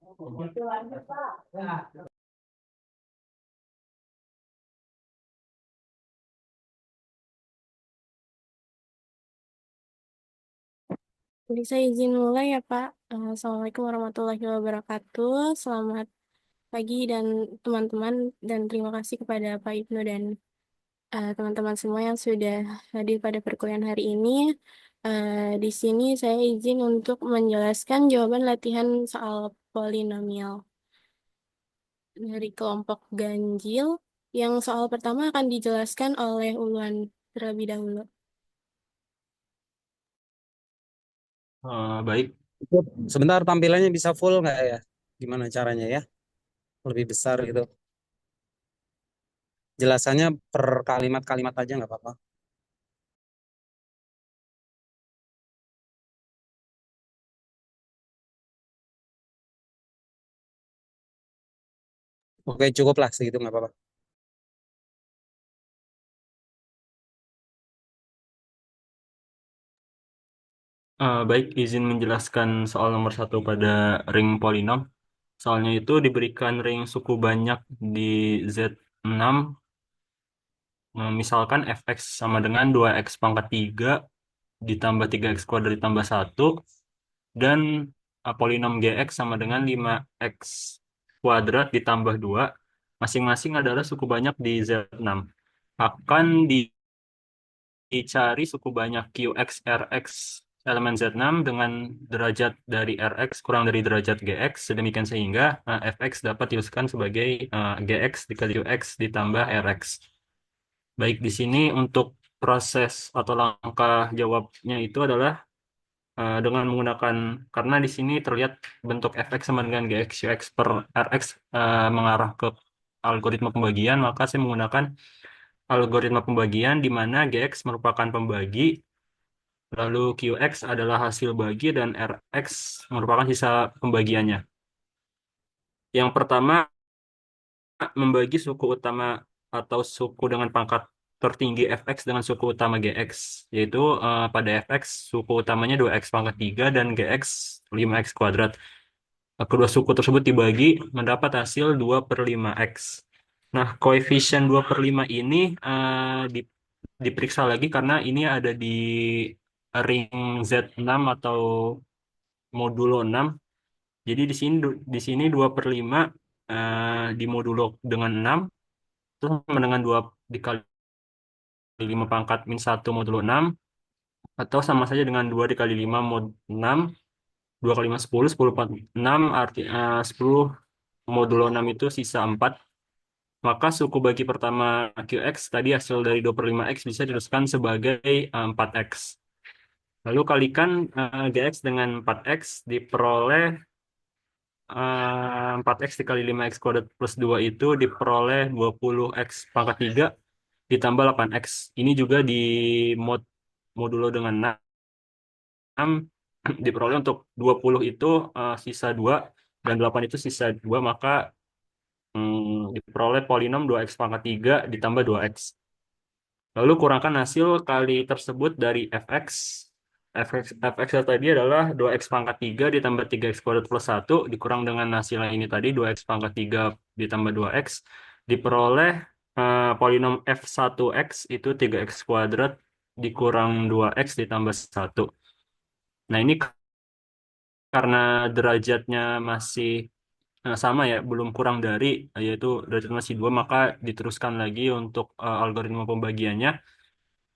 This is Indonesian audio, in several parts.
Jadi saya izin mulai ya Pak. Assalamualaikum warahmatullahi wabarakatuh. Selamat pagi dan teman-teman dan terima kasih kepada Pak Ibnu dan teman-teman semua yang sudah hadir pada perkuliahan hari ini. Di sini saya izin untuk menjelaskan jawaban latihan soal polinomial dari kelompok ganjil. Yang soal pertama akan dijelaskan oleh Uluan terlebih dahulu. Baik. Sebentar tampilannya bisa full nggak ya? Gimana caranya ya? Lebih besar gitu. Jelasannya per kalimat-kalimat aja nggak apa-apa. Oke, cukup lah segitu nggak apa-apa. Baik, izin menjelaskan soal nomor satu pada ring polinom. Soalnya itu diberikan ring suku banyak di Z6. Misalkan fx sama dengan 2x pangkat 3 ditambah 3x kuadrat ditambah 1. Dan polinom gx sama dengan 5x kuadrat ditambah 2. Masing-masing adalah suku banyak di Z6. Akan dicari suku banyak Qx, Rx elemen Z6 dengan derajat dari Rx kurang dari derajat Gx, sedemikian sehingga Fx dapat diusulkan sebagai Gx dikali Qx ditambah Rx. Baik, di sini untuk proses atau langkah jawabnya itu adalah dengan menggunakan, karena di sini terlihat bentuk Fx sama dengan Gx, Ux per Rx mengarah ke algoritma pembagian, maka saya menggunakan algoritma pembagian di mana Gx merupakan pembagi, lalu Qx adalah hasil bagi, dan Rx merupakan sisa pembagiannya. Yang pertama, membagi suku utama atau suku dengan pangkat tertinggi Fx dengan suku utama Gx, yaitu pada Fx suku utamanya 2x pangkat 3 dan Gx 5x kuadrat. Kedua suku tersebut dibagi mendapat hasil 2 per 5x. Nah, koefisien 2 per 5 ini diperiksa lagi karena ini ada di ring Z6 atau modulo 6. Jadi di sini 2 per 5 dimodulo dengan 6, terus sama dengan 2 dikali 5 pangkat min 1 modulo 6, atau sama saja dengan 2 dikali 5 mod 6, 2 kali 5 10, 10 per 6, arti 10 modulo 6 itu sisa 4. Maka suku bagi pertama Qx tadi hasil dari 2 per 5x bisa dituliskan sebagai 4x. Lalu kalikan Gx dengan 4x diperoleh 4x dikali 5x kuadrat plus 2 itu diperoleh 20x pangkat 3 ditambah 8x. Ini juga di modulo dengan 6 diperoleh untuk 20 itu sisa 2 dan 8 itu sisa 2, maka diperoleh polinom 2x pangkat 3 ditambah 2x. Lalu kurangkan hasil kali tersebut dari fx. Fx tadi adalah 2x pangkat 3 ditambah 3x kuadrat plus 1 dikurang dengan hasil ini tadi 2x pangkat 3 ditambah 2x. Diperoleh polinom f1x itu 3x kuadrat dikurang 2x ditambah 1. Nah, ini karena derajatnya masih sama ya, belum kurang dari, yaitu derajat masih 2, maka diteruskan lagi untuk algoritma pembagiannya.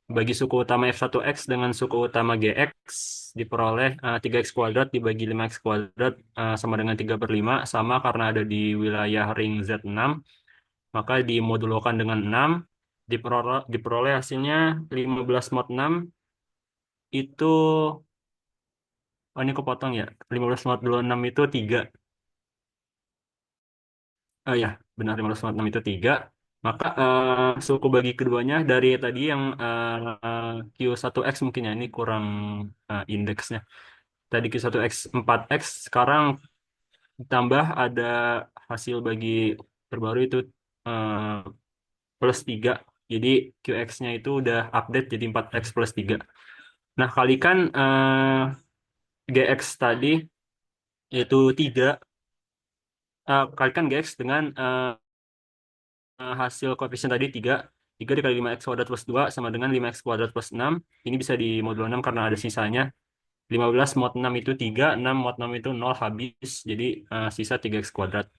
Bagi suku utama F1X dengan suku utama Gx diperoleh 3x kuadrat dibagi 5x kuadrat sama dengan 3 per 5, sama karena ada di wilayah ring Z6, maka dimodulokan dengan 6, diperoleh hasilnya 15 mod 6 itu, oh ini kepotong ya, 15 mod 6 itu 3. Oh ya, benar, 546 itu 3. Maka suku bagi keduanya dari tadi yang Q1X mungkin ya, ini kurang indeksnya. Tadi Q1X 4X, sekarang ditambah ada hasil bagi terbaru itu eh, plus 3. Jadi QX-nya itu udah update jadi 4X plus 3. Nah, kalikan GX tadi yaitu 3 kalikan GX dengan hasil koefisien tadi 3. 3 dikali 5x kuadrat plus 2 sama dengan 5x kuadrat plus 6. Ini bisa di modulo 6 karena ada sisanya. 15 mod 6 itu 3, 6 mod 6 itu 0 habis. Jadi sisa 3x kuadrat.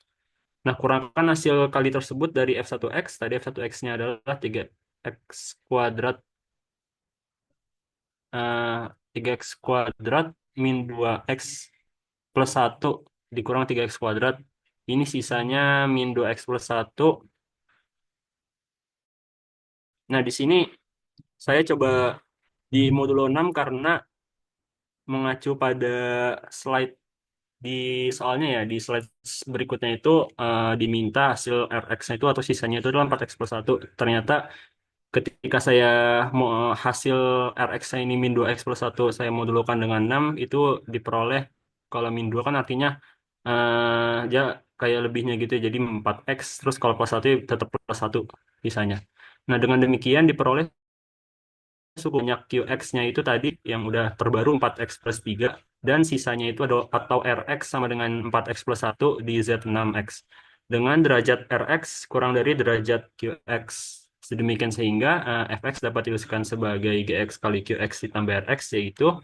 Nah, kurangkan hasil kali tersebut dari F1X. Tadi F1X-nya adalah 3x kuadrat, 3x kuadrat min 2x plus 1 dikurang 3x kuadrat. Ini sisanya min 2x plus 1. Nah, di sini saya coba di modulo 6 karena mengacu pada slide di soalnya ya, di slide berikutnya itu diminta hasil RX-nya itu atau sisanya itu adalah 4x plus 1. Ternyata ketika saya mau hasil RX-nya ini min 2x plus 1 saya modulkan dengan 6 itu diperoleh, kalau min 2 kan artinya ya kayak lebihnya gitu ya, jadi 4x, terus kalau plus 1 tetap plus 1 sisanya. Nah, dengan demikian diperoleh suku banyak QX-nya itu tadi yang udah terbaru 4x plus 3 dan sisanya itu ada atau RX sama dengan 4x plus 1 di Z6X dengan derajat RX kurang dari derajat QX. Sedemikian sehingga fx dapat dituliskan sebagai gx kali qx ditambah rx, yaitu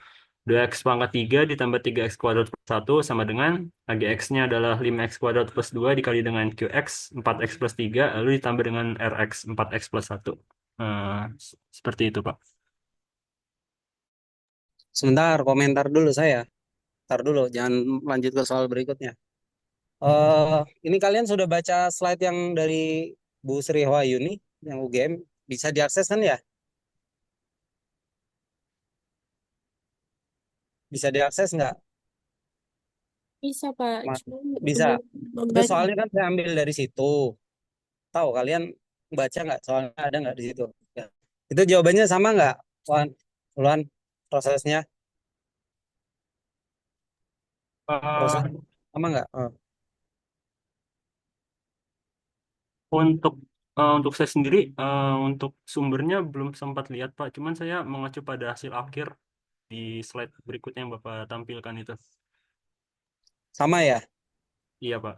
2x pangkat 3 ditambah 3x kuadrat plus 1 sama dengan gx-nya adalah 5x kuadrat plus 2 dikali dengan qx 4x plus 3 lalu ditambah dengan rx 4x plus 1. Seperti itu, Pak. Sebentar, komentar dulu saya. Ntar dulu, jangan lanjut ke soal berikutnya. eh ini kalian sudah baca slide yang dari Bu Sri Wahyuni yang UGM, bisa diakses kan ya? Bisa diakses nggak? Bisa, Pak. Mas? Cuma Bisa. belum Itu membaca. soalnya kan saya ambil dari situ. Tahu kalian baca nggak? Soalnya ada nggak di situ? Ya. Itu jawabannya sama nggak, Wan? Luan, prosesnya, proses Eh, sama nggak? Oh. untuk untuk saya sendiri, untuk sumbernya belum sempat lihat, Pak. Cuman saya mengacu pada hasil akhir di slide berikutnya yang Bapak tampilkan itu. Sama ya? Iya, Pak.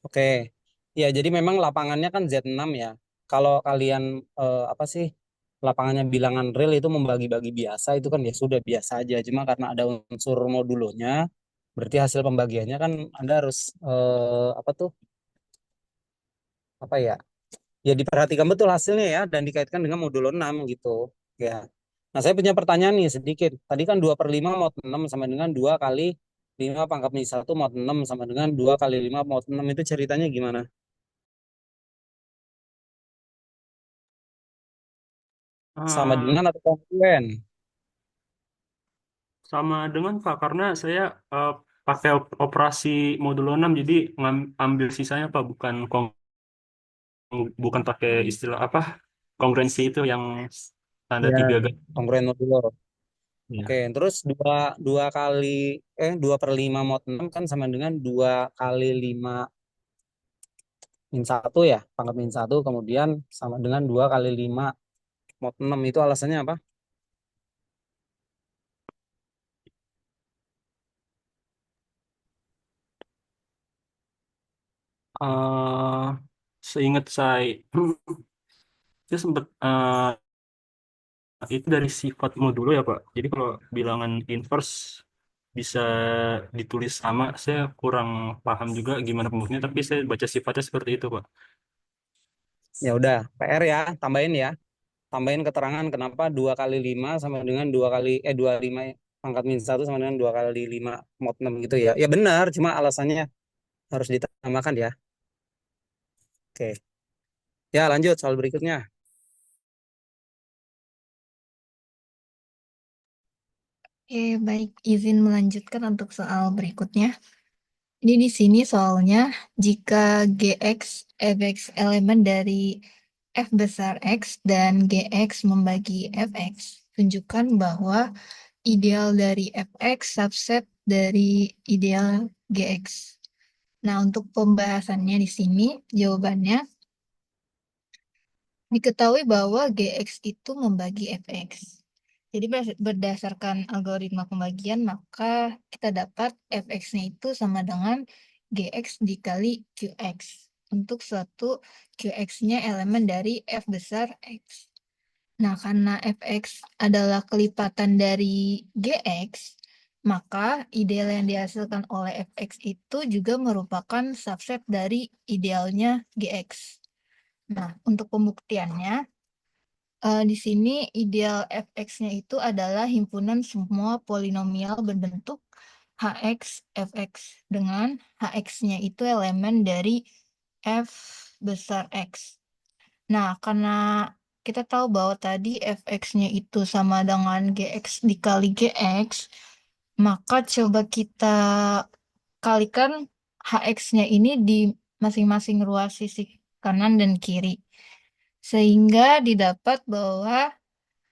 Oke. Ya, jadi memang lapangannya kan Z6 ya. Kalau kalian apa sih? Lapangannya bilangan real itu membagi-bagi biasa itu kan ya sudah biasa aja. Cuma karena ada unsur modulonya, berarti hasil pembagiannya kan Anda harus apa tuh? Apa ya? Ya diperhatikan betul hasilnya ya dan dikaitkan dengan modulo 6 gitu. Ya. Nah, saya punya pertanyaan nih sedikit. Tadi kan 2 per 5 mod 6 sama dengan 2 kali 5 pangkat min 1 mod 6 sama dengan 2 kali 5 mod 6 itu ceritanya gimana? Sama Eh, dengan atau kongruen? Sama dengan, Pak, karena saya pakai operasi modulo 6 jadi ambil sisanya, Pak, bukan pakai istilah apa kongruensi itu yang tanda Ya, 3 garis. kongruen modulo. Oke, Ya. terus dua dua kali 2 per 5 mod 6 kan sama dengan 2 kali 5 min 1 ya, pangkat min 1 kemudian sama dengan 2 kali 5 mod 6 itu alasannya apa? eh Seingat saya itu sempat itu dari sifat modulo ya, Pak. Jadi kalau bilangan inverse bisa ditulis sama, saya kurang paham juga gimana pembuktiannya, tapi saya baca sifatnya seperti itu, Pak. Ya udah, PR ya, tambahin ya. Tambahin keterangan kenapa 2 kali 5 sama dengan 2 kali 25 pangkat min 1 sama dengan 2 kali 5 mod 6 gitu ya. Ya benar, cuma alasannya harus ditambahkan ya. Oke. Ya, lanjut soal berikutnya. Oke, baik. Izin melanjutkan untuk soal berikutnya. Ini di sini soalnya jika GX fx elemen dari f besar X dan GX membagi Fx, tunjukkan bahwa ideal dari Fx subset dari ideal GX. Nah, untuk pembahasannya di sini, jawabannya diketahui bahwa GX itu membagi Fx. Jadi berdasarkan algoritma pembagian, maka kita dapat Fx-nya itu sama dengan GX dikali QX untuk suatu QX-nya elemen dari F besar X. Nah, karena Fx adalah kelipatan dari Gx, maka ideal yang dihasilkan oleh Fx itu juga merupakan subset dari idealnya Gx. Nah, untuk pembuktiannya, di sini ideal Fx-nya itu adalah himpunan semua polinomial berbentuk Hx, Fx dengan Hx-nya itu elemen dari F besar X. Nah, karena kita tahu bahwa tadi Fx-nya itu sama dengan Gx dikali Gx, maka coba kita kalikan Hx-nya ini di masing-masing ruas sisi kanan dan kiri. Sehingga didapat bahwa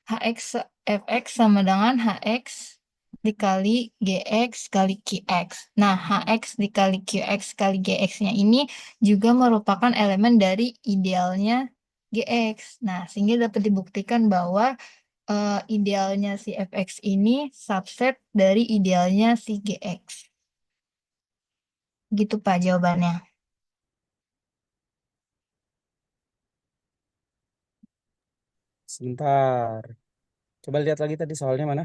Hx Fx sama dengan Hx dikali Gx kali Qx. Nah, Hx dikali Qx kali Gx-nya ini juga merupakan elemen dari idealnya Gx. Nah, sehingga dapat dibuktikan bahwa idealnya si Fx ini subset dari idealnya si Gx. Gitu Pak jawabannya. Sebentar. Coba lihat lagi tadi soalnya mana?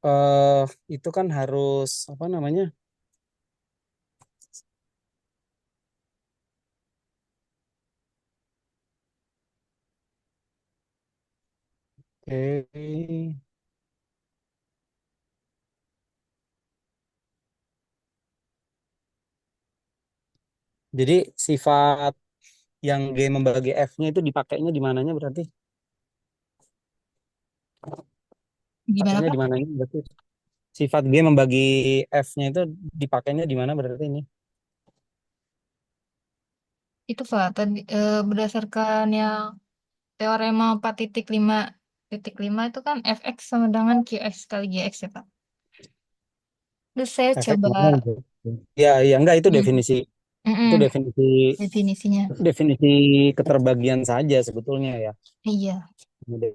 eh itu kan harus apa namanya? Oke. Jadi sifat yang G membagi F-nya itu dipakainya di mananya berarti? Gimana Pakainya Pak? di mananya berarti? Sifat G membagi F-nya itu dipakainya di mana berarti ini? Itu Pak, tadi berdasarkan yang teorema 4.5.5 itu kan Fx sama dengan Qx kali Gx ya Pak. Terus saya Efek coba mana itu? Ya, ya enggak itu hmm, definisi itu mm-mm, definisi definisinya. definisi keterbagian saja sebetulnya ya. Iya,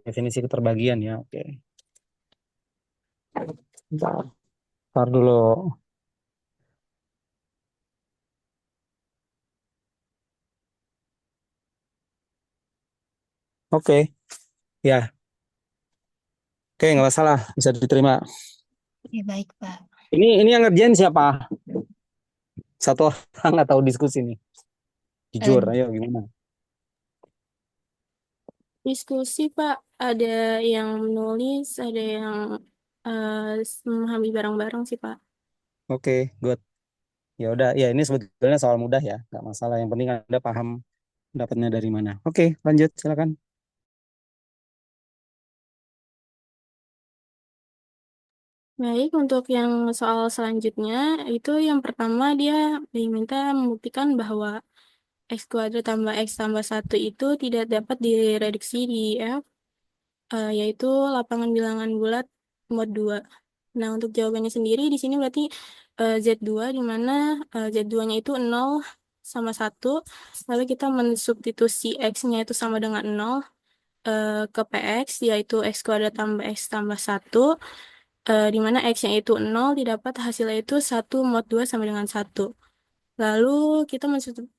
Definisi keterbagian ya. Oke. Bentar, bentar dulu. Oke. Ya, oke nggak masalah bisa diterima. ya baik Pak. Ini yang ngerjain siapa? Satu orang atau diskusi nih? Eh, Jujur, ayo gimana? Diskusi, Pak. Ada yang menulis, ada yang memahami bareng-bareng sih, Pak. Oke, good. Ya udah, ya ini sebetulnya soal mudah ya, nggak masalah. Yang penting Anda paham dapatnya dari mana. Oke, lanjut silakan. Baik, untuk yang soal selanjutnya, itu yang pertama dia diminta membuktikan bahwa X kuadrat tambah X tambah 1 itu tidak dapat direduksi di F, yaitu lapangan bilangan bulat mod 2. Nah, untuk jawabannya sendiri di sini berarti Z2, di mana Z2-nya itu 0 sama 1. Lalu kita mensubstitusi X-nya itu sama dengan 0 ke PX, yaitu X kuadrat tambah X tambah 1. Di mana X-nya itu 0, didapat hasilnya itu 1 mod 2 sama dengan 1. Lalu kita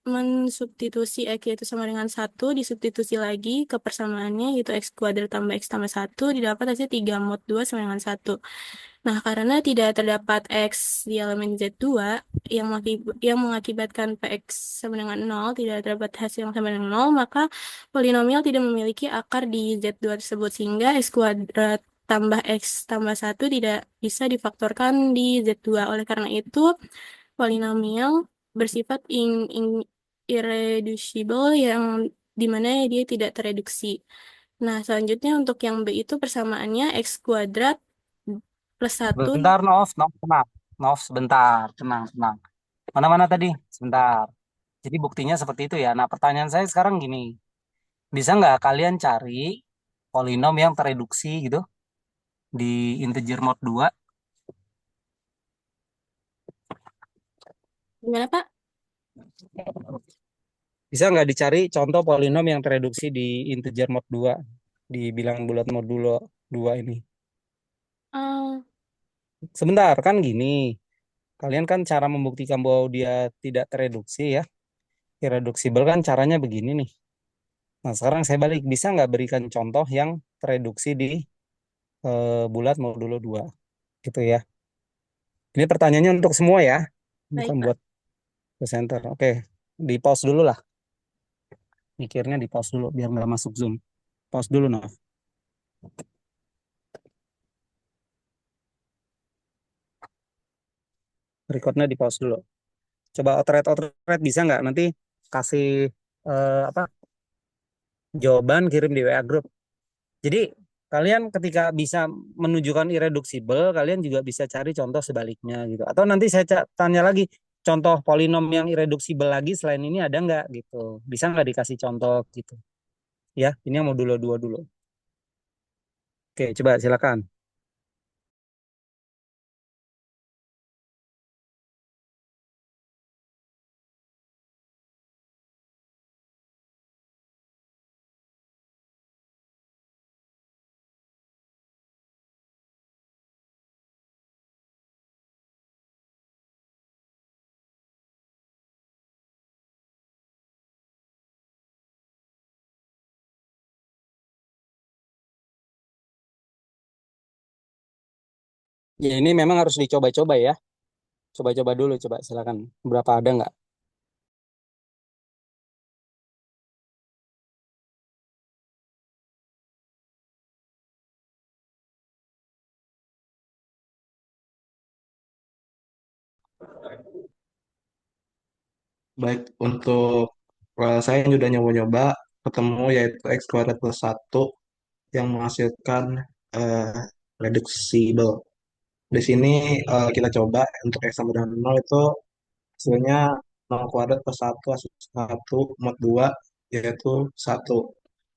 mensubstitusi X itu sama dengan 1, disubstitusi lagi ke persamaannya, yaitu X kuadrat tambah X tambah 1, didapat hasil 3 mod 2 sama dengan 1. Nah, karena tidak terdapat X di elemen Z2 yang mengakibatkan PX sama dengan 0, tidak terdapat hasil yang sama dengan 0, maka polinomial tidak memiliki akar di Z2 tersebut, sehingga X kuadrat tambah X tambah 1 tidak bisa difaktorkan di Z2. Oleh karena itu, polinomial bersifat irreducible yang dimana dia tidak tereduksi. Nah, selanjutnya untuk yang B itu persamaannya X kuadrat plus 1. Bentar, Nov, Nov, tenang. Nov, sebentar, tenang, tenang. Mana-mana tadi? Sebentar. Jadi buktinya seperti itu ya. Nah, pertanyaan saya sekarang gini. Bisa nggak kalian cari polinom yang tereduksi gitu di integer mod 2? Gimana, Pak? Bisa nggak dicari contoh polinom yang tereduksi di integer mod 2? Di bilangan bulat mod 2 ini. Ah, Sebentar, kan gini. Kalian kan cara membuktikan bahwa dia tidak tereduksi ya. Irreducible kan caranya begini nih. Nah, sekarang saya balik. Bisa nggak berikan contoh yang tereduksi di bulat modulo 2? Gitu ya. Ini pertanyaannya untuk semua ya. baik, Bukan Pak. buat presenter. Oke, di pause dulu lah. Mikirnya di pause dulu biar nggak masuk Zoom. Pause dulu, Nov. Recordnya di pause dulu. Coba outright bisa nggak? Nanti kasih apa jawaban kirim di WA grup. Jadi kalian ketika bisa menunjukkan irreducible, kalian juga bisa cari contoh sebaliknya gitu. Atau nanti saya tanya lagi, contoh polinom yang irreducible lagi selain ini ada nggak gitu. Bisa nggak dikasih contoh gitu. Ya, ini yang modulo 2 dulu. Oke, coba silakan. Ya, ini memang harus dicoba-coba ya. Coba-coba dulu, coba silakan. Berapa ada nggak? Baik, untuk saya yang sudah nyoba-nyoba ketemu yaitu x kuadrat plus 1 yang menghasilkan eh, reducible. Di sini kita coba untuk x sama dengan 0 itu hasilnya 0 kuadrat plus 1 hasil 1 mod 2 yaitu 1.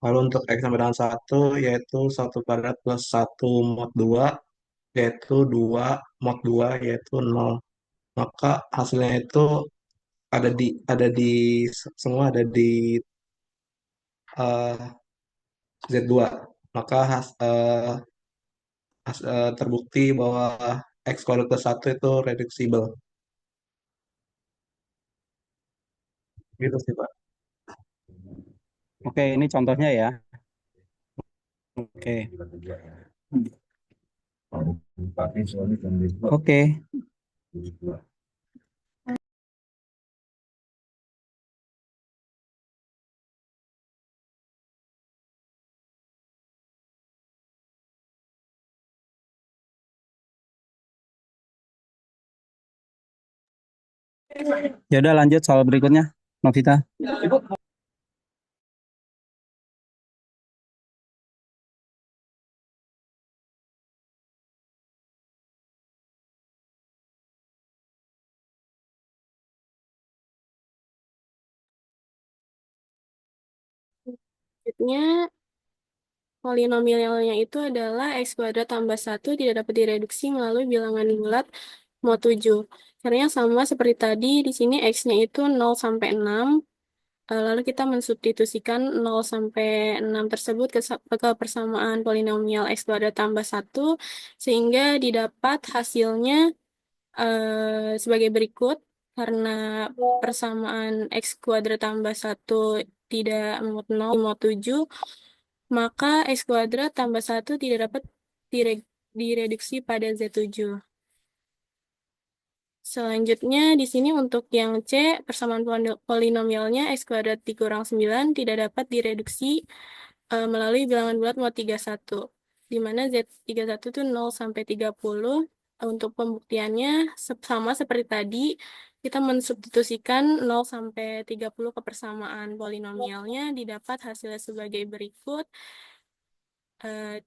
Lalu untuk x sama dengan 1 yaitu 1 kuadrat plus 1 mod 2 yaitu 2 mod 2 yaitu 0. Maka hasilnya itu ada di semua ada di eh, Z2. Maka terbukti bahwa X kuadrat plus 1 itu reducible. Gitu sih, Pak. Oke, ini contohnya ya. Oke. Oke. Ya udah lanjut soal berikutnya, Novita. Selanjutnya, polinomialnya itu adalah x kuadrat tambah 1 tidak dapat direduksi melalui bilangan bulat mod 7. Caranya sama seperti tadi, di sini x-nya itu 0 sampai 6. Lalu kita mensubstitusikan 0 sampai 6 tersebut ke persamaan polinomial x kuadrat tambah 1, sehingga didapat hasilnya sebagai berikut. Karena persamaan x kuadrat tambah 1 tidak mod 0, mod 7, maka x kuadrat tambah 1 tidak dapat direduksi pada Z7. Selanjutnya, di sini untuk yang C, persamaan polinomialnya x kuadrat dikurang 9 tidak dapat direduksi melalui bilangan bulat mod 31, di mana Z31 itu 0 sampai 30. Untuk pembuktiannya sama seperti tadi, kita mensubstitusikan 0 sampai 30 ke persamaan polinomialnya, didapat hasilnya sebagai berikut.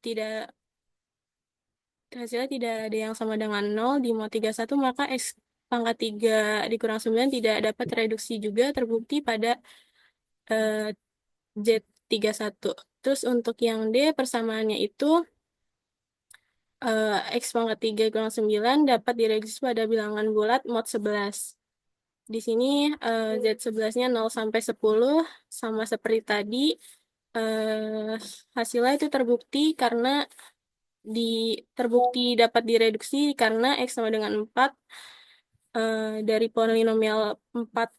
Tidak Hasilnya tidak ada yang sama dengan 0 di mod 31, maka X pangkat 3 dikurang 9 tidak dapat reduksi juga, terbukti pada eh, Z31. Terus untuk yang D, persamaannya itu X pangkat 3 kurang 9 dapat direduksi pada bilangan bulat mod 11. Di sini Z11-nya 0 sampai 10, sama seperti tadi. Hasilnya itu terbukti karena terbukti dapat direduksi karena X sama dengan 4 dari polinomial 4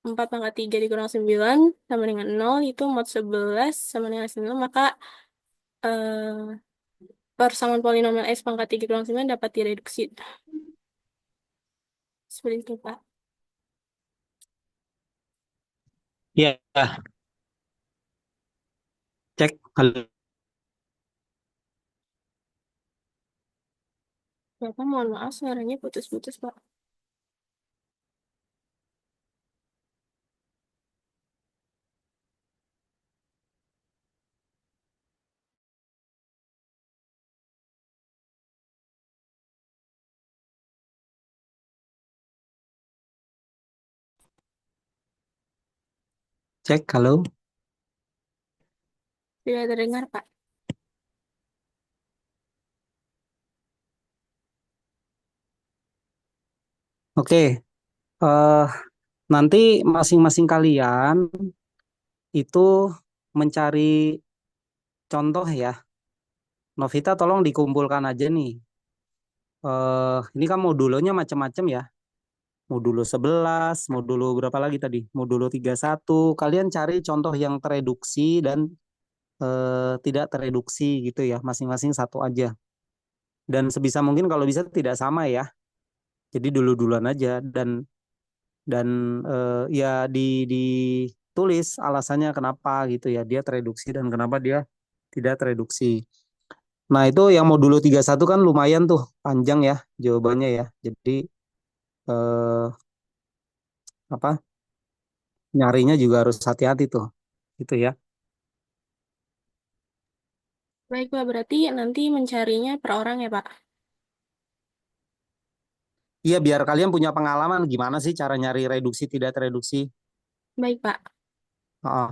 4 pangkat 3 dikurang 9 sama dengan 0 itu mod 11 sama dengan 9, maka eh, persamaan polinomial X pangkat 3 kurang 9 dapat direduksi. Seperti itu, Pak. Iya, cek. Halo. Bapak mohon maaf suaranya putus-putus, Pak. Cek, halo. Tidak terdengar, Pak. Oke, eh nanti masing-masing kalian itu mencari contoh ya. Novita tolong dikumpulkan aja nih. Ini kan modulonya macam-macam ya. Modulo 11, modulo berapa lagi tadi? Modulo 31. Kalian cari contoh yang tereduksi dan tidak tereduksi gitu ya. Masing-masing satu aja. Dan sebisa mungkin kalau bisa tidak sama ya. Jadi dulu-duluan aja dan ya ditulis alasannya kenapa gitu ya dia tereduksi dan kenapa dia tidak tereduksi. Nah, itu yang modulo 31 kan lumayan tuh panjang ya jawabannya ya. Jadi eh, apa nyarinya juga harus hati-hati tuh. Gitu ya. Baik, Pak. Berarti nanti mencarinya per orang ya, Pak? Iya, biar kalian punya pengalaman gimana sih cara nyari reduksi tidak tereduksi. Baik, Pak. Heeh.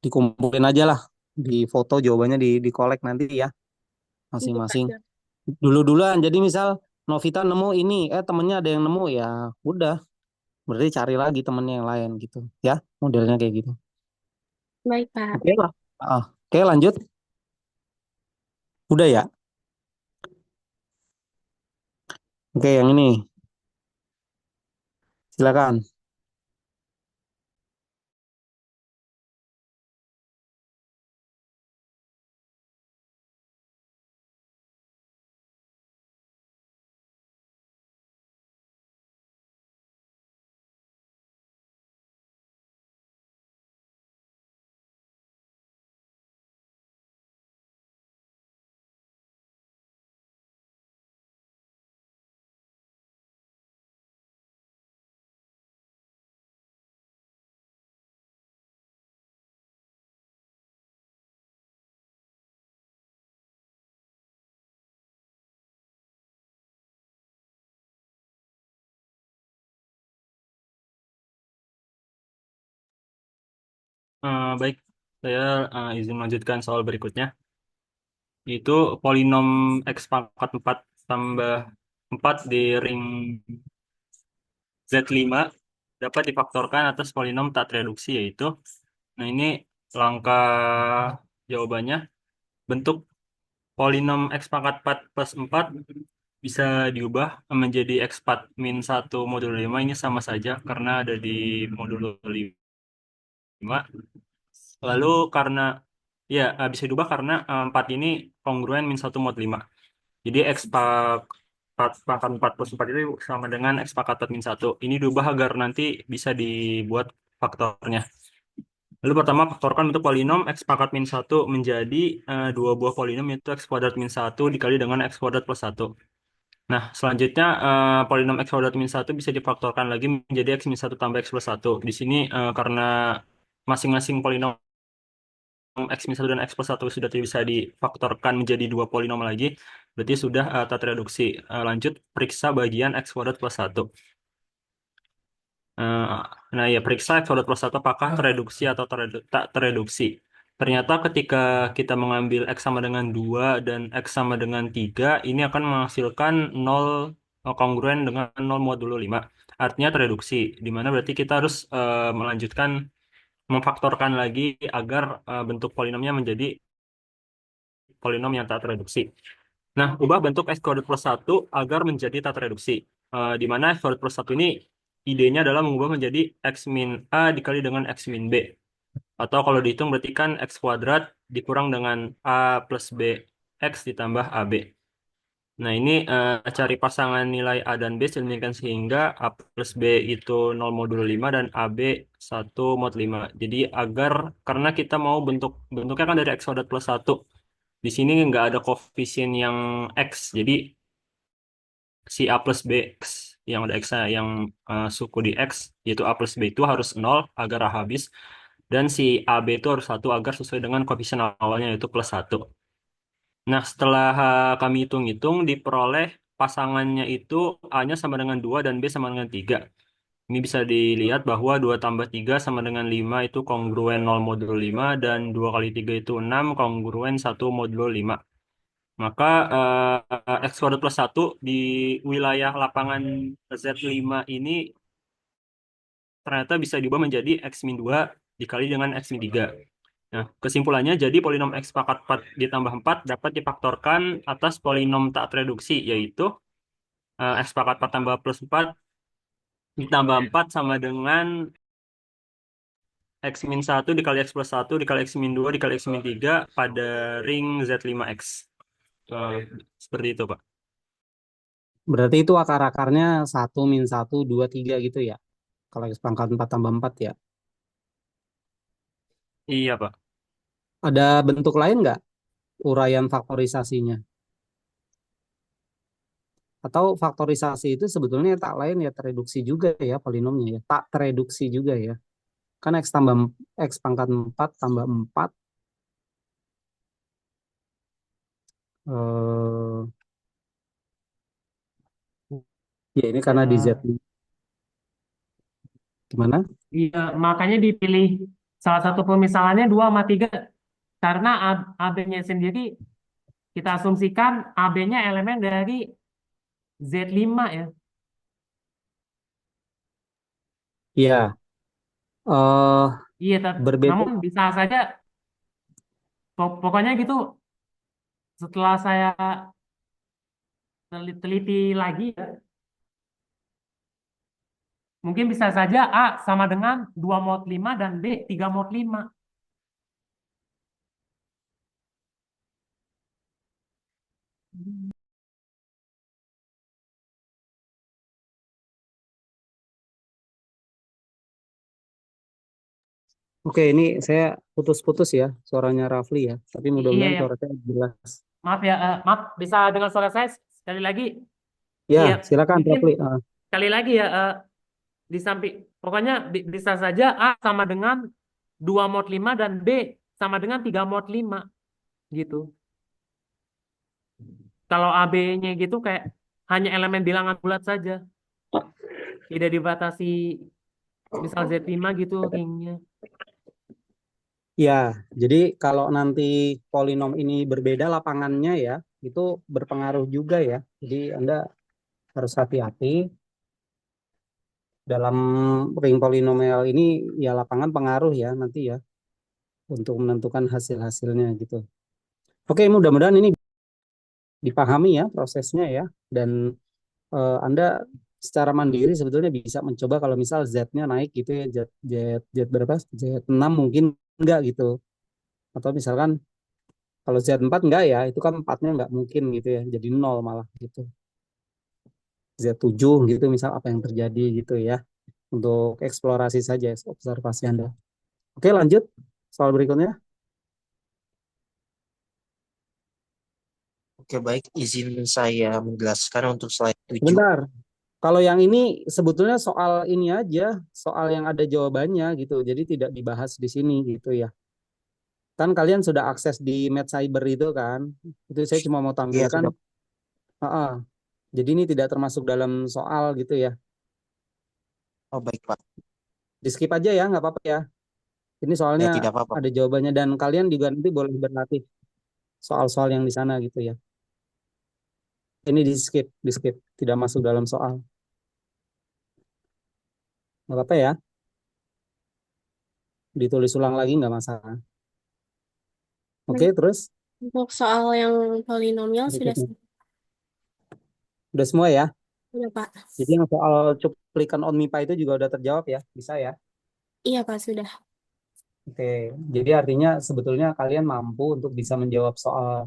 Dikumpulin aja lah di foto jawabannya di collect nanti ya Iya, Pak. masing-masing. Dulu-duluan. Jadi misal Novita nemu ini, temennya ada yang nemu ya, udah. Berarti cari lagi temennya yang lain gitu, ya. Modelnya kayak gitu. Baik, Pak. Oke lah. Oke, lanjut. Udah ya. Oke, yang ini silakan. Baik, saya izin melanjutkan soal berikutnya. Itu polinom X pangkat 4 tambah 4 di ring Z5 dapat difaktorkan atas polinom tak tereduksi yaitu. Nah, ini langkah jawabannya. Bentuk polinom X pangkat 4 plus 4 bisa diubah menjadi X 4 min 1 modulo 5. Ini sama saja karena ada di modulo 5. Lalu karena ya bisa diubah karena 4 ini kongruen min 1 mod 5. Jadi X pangkat 4 plus 4 itu sama dengan X pangkat 4 min 1. Ini diubah agar nanti bisa dibuat faktornya. Lalu pertama faktorkan untuk polinom X pangkat min 1 menjadi dua buah polinom yaitu X kuadrat min 1 dikali dengan X kuadrat plus 1. Nah, selanjutnya polinom X kuadrat min 1 bisa difaktorkan lagi menjadi X min 1 tambah X plus 1. Di sini karena masing-masing polinom X min 1 dan X plus 1 sudah tidak bisa difaktorkan menjadi dua polinom lagi, berarti sudah tak tereduksi. Lanjut, periksa bagian X kuadrat plus 1. Eh, Nah, ya periksa X kuadrat plus 1 apakah tereduksi atau tak tereduksi. Ternyata ketika kita mengambil X sama dengan 2 dan X sama dengan 3, ini akan menghasilkan 0 kongruen dengan 0 modulo 5. Artinya tereduksi, di mana berarti kita harus melanjutkan memfaktorkan lagi agar bentuk polinomnya menjadi polinom yang tak tereduksi. Nah, ubah bentuk x kuadrat plus 1 agar menjadi tata reduksi. Di mana x kuadrat plus 1 ini idenya adalah mengubah menjadi x min A dikali dengan x min B. Atau kalau dihitung berarti kan x kuadrat dikurang dengan A plus B x ditambah AB. Nah, ini cari pasangan nilai A dan B sedemikian sehingga A plus B itu 0 modulo 5 dan AB 1 mod 5. Jadi karena kita mau bentuknya kan dari x kuadrat plus 1. Di sini nggak ada koefisien yang X. Jadi si A plus B X yang ada X-nya yang suku di X yaitu A plus B itu harus 0 agar A habis. Dan si AB itu harus 1 agar sesuai dengan koefisien awalnya yaitu plus 1. Nah, setelah kami hitung-hitung diperoleh pasangannya itu A-nya sama dengan 2 dan B sama dengan 3. Ini bisa dilihat bahwa 2 tambah 3 sama dengan 5 itu kongruen 0 modulo 5 dan 2 kali 3 itu 6 kongruen 1 modulo 5. Maka X kuadrat plus 1 di wilayah lapangan Z5 ini ternyata bisa diubah menjadi X min 2 dikali dengan X min 3. Nah, kesimpulannya jadi polinom X pangkat 4 ditambah 4 dapat difaktorkan atas polinom tak tereduksi, yaitu X pangkat 4 tambah plus 4 ditambah 4 sama dengan X min 1 dikali X plus 1 dikali X min 2 dikali X min 3 pada ring Z5X. Seperti itu, Pak. Berarti itu akar-akarnya 1 min 1, 2, 3 gitu ya. Kalau X pangkat 4 tambah 4 ya. Iya, Pak. Ada bentuk lain nggak uraian faktorisasinya? Atau faktorisasi itu sebetulnya tak lain ya tereduksi juga ya polinomnya ya. Tak tereduksi juga ya. Kan X tambah X pangkat 4 tambah 4 eh, ya ini karena di Z Ya, gimana? iya, makanya dipilih salah satu pemisalannya 2 sama 3 karena AB-nya sendiri kita asumsikan AB-nya elemen dari Z5 ya. Iya, Iya, berbeda. namun bisa saja pokoknya gitu setelah saya teliti lagi ya, mungkin bisa saja A sama dengan 2 mod 5 dan B 3 mod 5. Oke, ini saya putus-putus ya suaranya Rafli ya. Tapi Iya mudah-mudahan ya, suara saya jelas. maaf ya, maaf bisa dengar suara saya sekali lagi. Ya, Iya, silakan mungkin Rafli. sekali lagi ya, di samping pokoknya bisa saja A sama dengan 2 mod 5 dan B sama dengan 3 mod 5 gitu. Kalau AB-nya gitu kayak hanya elemen bilangan bulat saja, tidak dibatasi misal Z5 gitu ringnya. Ya, jadi kalau nanti polinom ini berbeda lapangannya ya, itu berpengaruh juga ya. Jadi Anda harus hati-hati dalam ring polinomial ini ya lapangan pengaruh ya nanti ya untuk menentukan hasil-hasilnya gitu. Oke, mudah-mudahan ini dipahami ya prosesnya ya dan Anda secara mandiri sebetulnya bisa mencoba kalau misal Z-nya naik gitu ya Z berapa? Z6 mungkin enggak gitu. Atau misalkan kalau Z4 enggak ya, itu kan 4-nya enggak mungkin gitu ya. Jadi nol malah gitu. Z7 gitu misal apa yang terjadi gitu ya. Untuk eksplorasi saja, observasi Anda. Oke, lanjut. Soal berikutnya. Oke, baik. Izin saya menjelaskan untuk slide 7. Sebentar. Kalau yang ini sebetulnya soal ini aja, soal yang ada jawabannya gitu. Jadi tidak dibahas di sini gitu ya. Kan kalian sudah akses di Med Cyber itu kan. Itu saya cuma mau Iya, tampilkan. sudah. Jadi ini tidak termasuk dalam soal gitu ya. Oh, baik, Pak. Di skip aja ya, nggak apa-apa ya. Ini Ya, soalnya tidak apa-apa. ada jawabannya dan kalian juga nanti boleh berlatih soal-soal yang di sana gitu ya. Ini di skip, tidak masuk dalam soal. Nggak apa-apa ya, ditulis ulang lagi nggak masalah. Oke, terus Untuk soal yang polinomial sudah berikutnya. Udah semua ya? Udah, Pak. Jadi yang soal cuplikan on MIPA itu juga udah terjawab ya? Bisa ya? Iya, Pak, sudah. Oke, jadi artinya sebetulnya kalian mampu untuk bisa menjawab soal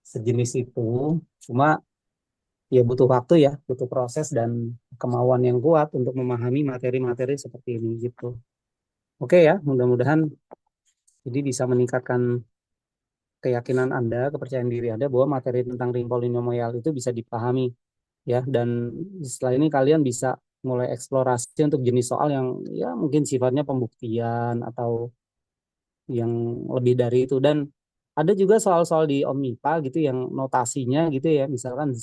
sejenis itu. Cuma ya butuh waktu ya, butuh proses dan kemauan yang kuat untuk memahami materi-materi seperti ini gitu. Oke ya, mudah-mudahan jadi bisa meningkatkan keyakinan Anda, kepercayaan diri Anda bahwa materi tentang ring polinomial itu bisa dipahami ya, dan setelah ini kalian bisa mulai eksplorasi untuk jenis soal yang ya mungkin sifatnya pembuktian atau yang lebih dari itu. Dan ada juga soal-soal di Omnipa gitu yang notasinya gitu ya, misalkan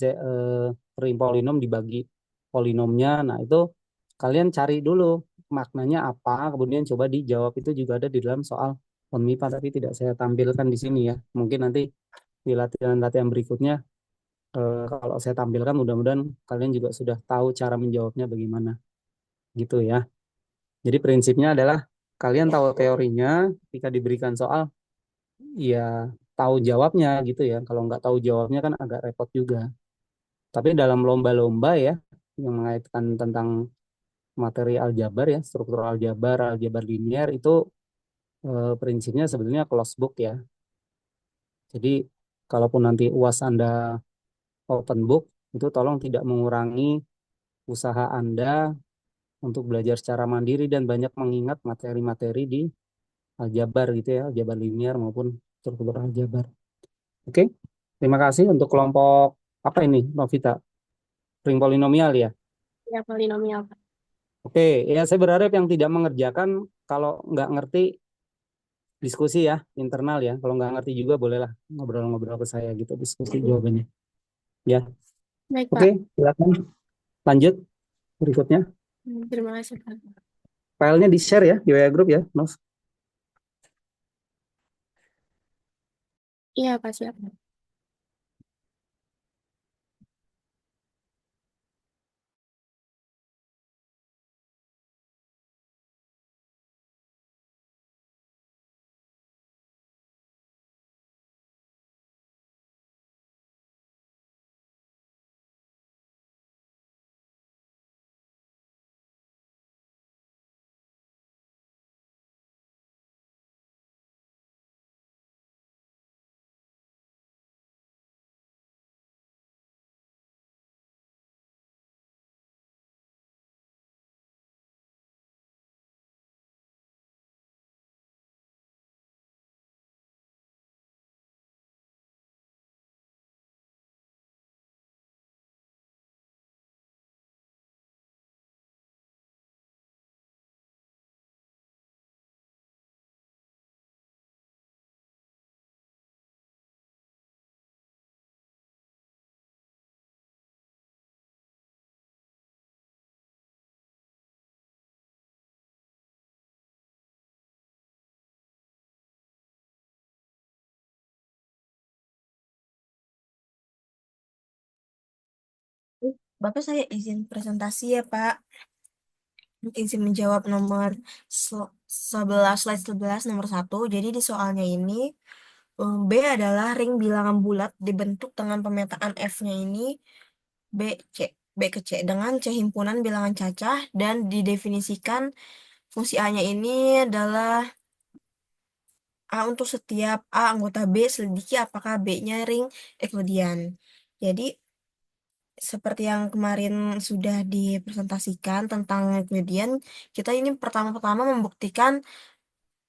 ring polinom dibagi polinomnya. Nah, itu kalian cari dulu maknanya apa, kemudian coba dijawab. Itu juga ada di dalam soal Omnipa, tapi tidak saya tampilkan di sini ya. Mungkin nanti di latihan-latihan berikutnya kalau saya tampilkan, mudah-mudahan kalian juga sudah tahu cara menjawabnya bagaimana gitu ya. Jadi prinsipnya adalah kalian tahu teorinya, ketika diberikan soal ya tahu jawabnya gitu ya. Kalau nggak tahu jawabnya kan agak repot juga. Tapi dalam lomba-lomba ya yang mengaitkan tentang materi aljabar ya, struktur aljabar, aljabar linear itu prinsipnya sebetulnya closed book ya. Jadi kalaupun nanti UAS Anda open book, itu tolong tidak mengurangi usaha Anda untuk belajar secara mandiri dan banyak mengingat materi-materi di aljabar gitu ya, aljabar linear maupun struktur aljabar. Oke, terima kasih untuk kelompok apa ini, Novita? Ring polinomial ya. Ya, polinomial, Pak. Oke, ya saya berharap yang tidak mengerjakan kalau nggak ngerti diskusi ya internal ya. Kalau nggak ngerti juga bolehlah ngobrol-ngobrol ke saya gitu diskusi jawabannya. Ya, Baik, oke, Pak. silakan lanjut berikutnya. Terima kasih, Pak. Filenya di share ya di WA Group ya, Nov. Iya, Pak, siap. Bapak saya izin presentasi ya Pak. Izin menjawab nomor 11, slide 11 nomor 1. Jadi di soalnya ini B adalah ring bilangan bulat dibentuk dengan pemetaan F-nya ini B, C, B ke C dengan C himpunan bilangan cacah dan didefinisikan fungsi A-nya ini adalah A untuk setiap A anggota B, selidiki apakah B-nya ring Euclidean. Jadi seperti yang kemarin sudah dipresentasikan tentang Euclidean, kita ini pertama-tama membuktikan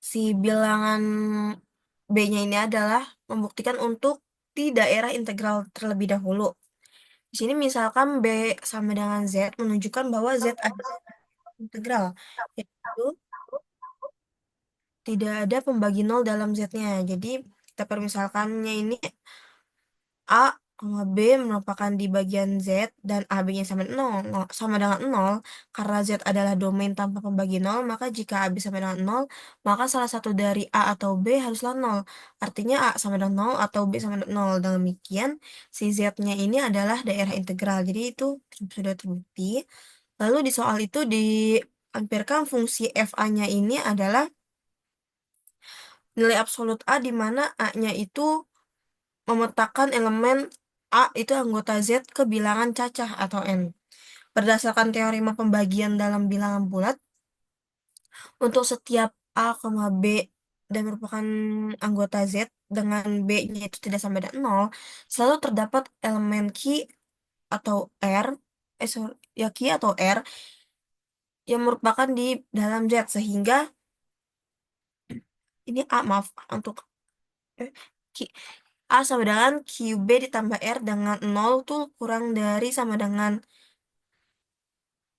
si bilangan B-nya ini adalah membuktikan untuk di daerah integral terlebih dahulu. Di sini misalkan B sama dengan Z menunjukkan bahwa Z adalah integral, yaitu tidak ada pembagi nol dalam Z-nya. Jadi kita permisalkannya ini A, B merupakan di bagian Z dan AB-nya sama 0, sama dengan 0. Karena Z adalah domain tanpa pembagi 0, maka jika AB sama dengan 0, maka salah satu dari A atau B haruslah 0. Artinya A sama dengan 0 atau B sama dengan 0. Dengan demikian, si Z-nya ini adalah daerah integral. Jadi itu sudah terbukti. Lalu di soal itu diampirkan fungsi FA-nya ini adalah nilai absolut A di mana A-nya itu memetakan elemen A itu anggota Z ke bilangan cacah atau N. Berdasarkan teorema pembagian dalam bilangan bulat, untuk setiap A, B dan merupakan anggota Z dengan B-nya itu tidak sama dengan 0, selalu terdapat elemen Q atau R, sorry, ya Q atau R yang merupakan di dalam Z, sehingga ini A, maaf, untuk Q, A sama dengan QB ditambah R dengan 0 tuh kurang dari sama dengan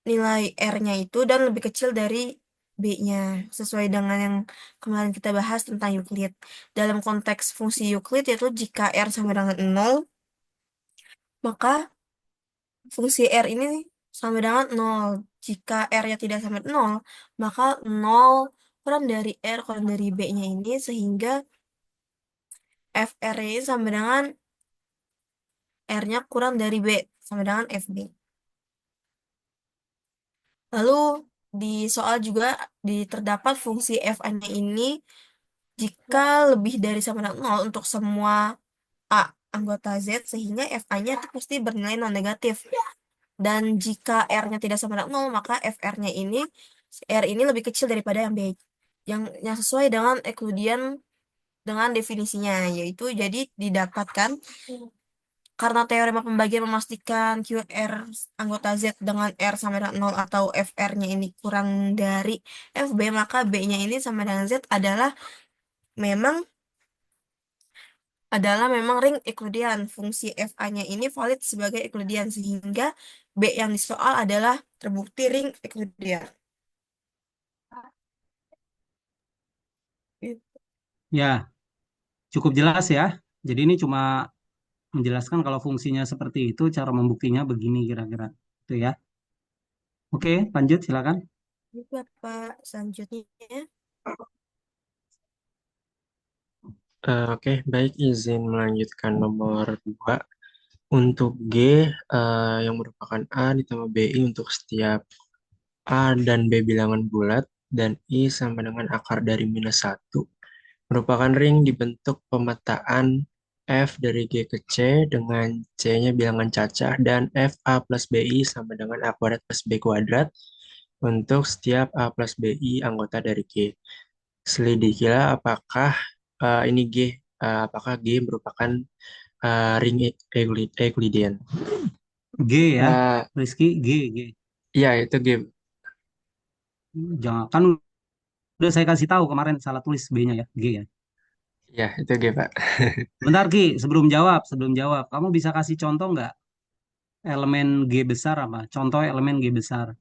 nilai R-nya itu dan lebih kecil dari B-nya, sesuai dengan yang kemarin kita bahas tentang Euclid. Dalam konteks fungsi Euclid, yaitu jika R sama dengan 0, maka fungsi R ini sama dengan 0. Jika R-nya tidak sama dengan 0, maka 0 kurang dari R kurang dari B-nya ini, sehingga FR ini sama dengan R-nya kurang dari B, sama dengan FB. Lalu di soal juga terdapat fungsi FA-nya ini jika lebih dari sama dengan 0 untuk semua A anggota Z, sehingga FA-nya itu pasti bernilai non negatif. Dan jika R-nya tidak sama dengan 0, maka FR-nya ini, R ini lebih kecil daripada yang B. Yang sesuai dengan Euclidean dengan definisinya, yaitu jadi didapatkan karena teorema pembagian memastikan QR anggota Z dengan R sama dengan 0 atau FR-nya ini kurang dari FB, maka B-nya ini sama dengan Z memang memang ring Euclidean. Fungsi FA-nya ini valid sebagai Euclidean, sehingga B yang disoal adalah terbukti ring Euclidean. Ya, cukup jelas ya. Jadi ini cuma menjelaskan kalau fungsinya seperti itu, cara membuktinya begini kira-kira. Itu ya. Oke, lanjut silakan. Itu Pak, selanjutnya. Oke, baik, izin melanjutkan nomor 2. Untuk G yang merupakan A ditambah BI untuk setiap A dan B bilangan bulat dan I sama dengan akar dari -1 merupakan ring dibentuk pemetaan F dari G ke C dengan C-nya bilangan cacah dan FA plus BI sama dengan A kuadrat plus B kuadrat untuk setiap A plus BI anggota dari G. Selidikilah apakah ini G, apakah G merupakan ring Euclidean. G ya, Uh, Rizky, G. ya, itu G. Jangan, kan udah saya kasih tahu kemarin salah tulis B-nya ya, G ya. Ya, itu G, Pak. Bentar Ki, sebelum jawab, kamu bisa kasih contoh nggak elemen G besar apa? Contoh elemen G besar.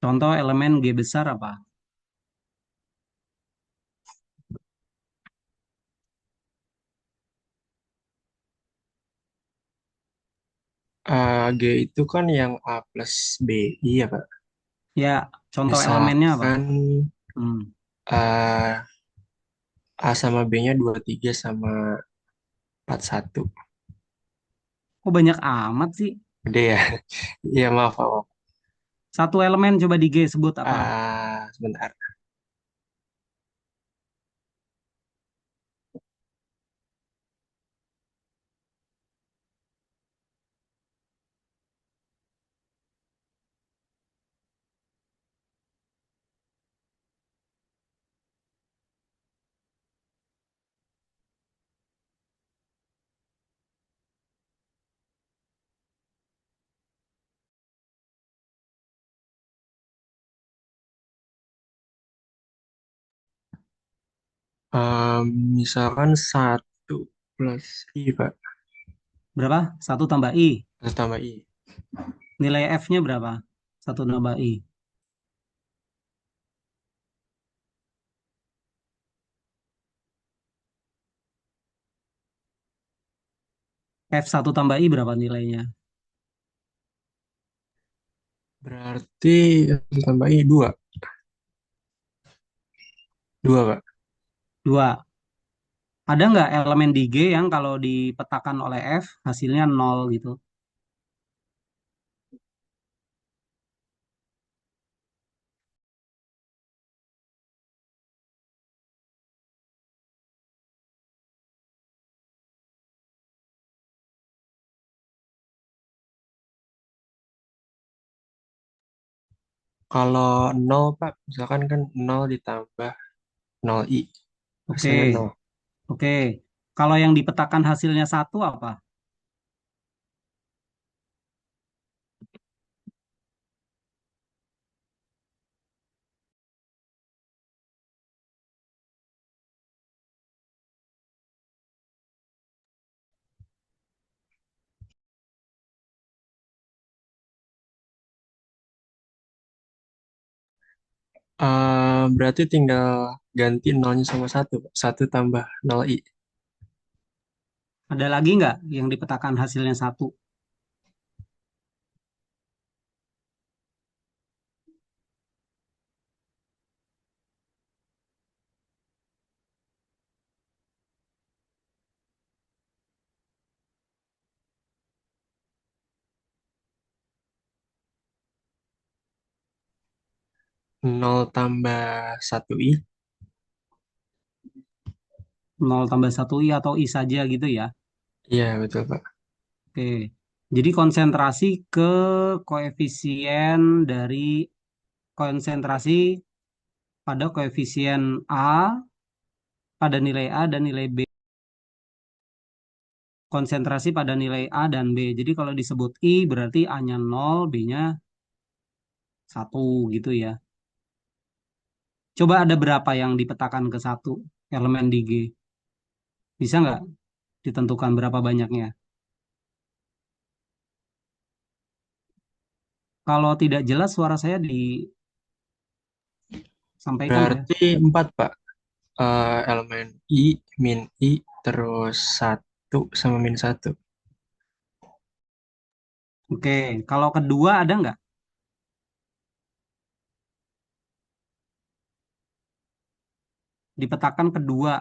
Contoh elemen G besar apa? G itu kan yang A plus BI ya, Pak. Ya, contoh elemennya apa? Misalkan Hmm. uh, A sama B-nya 23 sama 41. Kok banyak amat sih? Gede ya? Iya, maaf, Pak. Satu elemen coba di G sebut apa? Sebentar. Misalkan 1 plus I, Pak. Berapa? Satu tambah I. 1 tambah I. Nilai F-nya berapa? Satu tambah I. F satu tambah I berapa nilainya? Berarti 1 tambah I 2. 2, Pak. 2. Ada nggak elemen di G yang kalau dipetakan oleh F hasilnya 0 gitu? Kalau nol Pak, misalkan kan nol ditambah nol I, Oke, hasilnya nol. oke. Kalau yang dipetakan hasilnya satu apa? Berarti tinggal ganti nolnya sama satu, Pak. Satu tambah nol I. Ada lagi nggak yang dipetakan hasilnya satu? Nol tambah satu I. Nol tambah satu I atau I saja gitu ya? Iya, betul Pak. Oke. Jadi konsentrasi ke koefisien dari konsentrasi pada koefisien A pada nilai A dan nilai B. Konsentrasi pada nilai A dan B. Jadi kalau disebut I berarti A-nya 0, B-nya 1 gitu ya. Coba ada berapa yang dipetakan ke satu elemen di G? Bisa nggak ditentukan berapa banyaknya? Kalau tidak jelas suara saya disampaikan ya. Berarti 4 Pak. Elemen I, min I, terus satu sama min satu. Oke, kalau kedua ada nggak? Dipetakan kedua.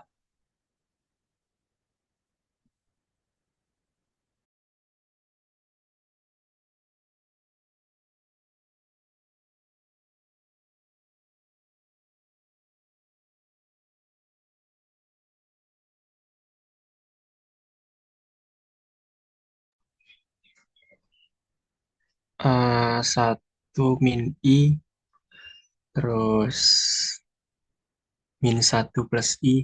Satu min I, terus min satu plus I.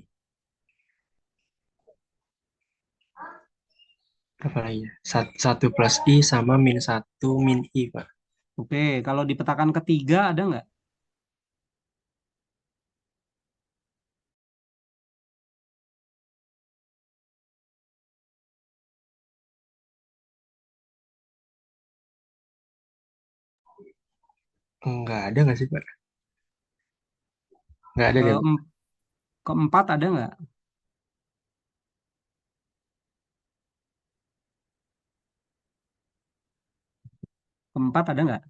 Apa lagi ya? Satu plus I sama min satu min I Pak. Oke, kalau dipetakan ketiga ada nggak? Enggak ada nggak sih Pak? Enggak ada deh Pak. Keem- Keempat ada nggak? Keempat ada nggak?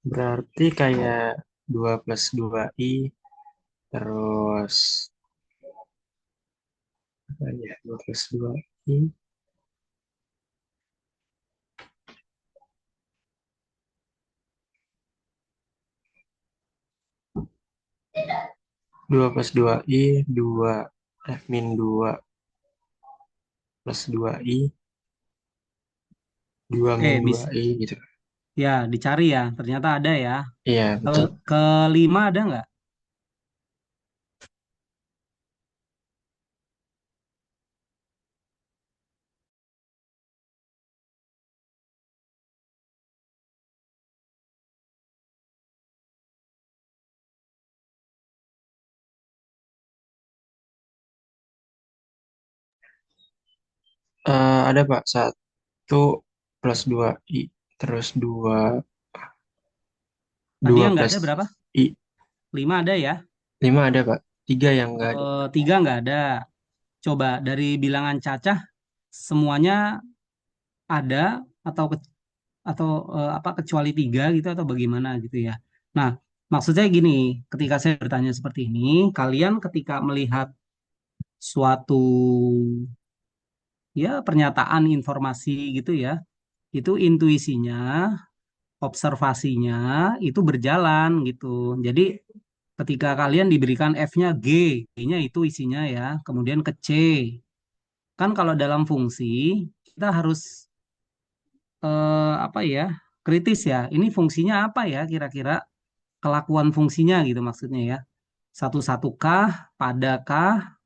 Berarti kayak 2 plus 2I, terus apa ya? 2 plus 2I, 2 plus 2I, 2 min 2 plus 2I, 2 Oke, min bis 2I gitu. ya dicari ya. Ternyata ada ya. Iya, betul. Kelima ada nggak? Ada Pak, 1 plus 2I, terus 2, Tadi 2 yang nggak plus ada berapa? I, 5 ada ya. 5 ada Pak. 3 yang enggak ada. Tiga nggak ada. Coba dari bilangan cacah semuanya ada atau atau apa kecuali tiga gitu atau bagaimana gitu ya. Nah, maksud saya gini, ketika saya bertanya seperti ini, kalian ketika melihat suatu ya pernyataan informasi gitu ya, itu intuisinya, observasinya itu berjalan gitu. Jadi ketika kalian diberikan F-nya G, G-nya itu isinya ya, kemudian ke C. Kan kalau dalam fungsi kita harus apa ya, kritis ya. Ini fungsinya apa ya kira-kira, kelakuan fungsinya gitu maksudnya ya. Satu-satukah, padakah,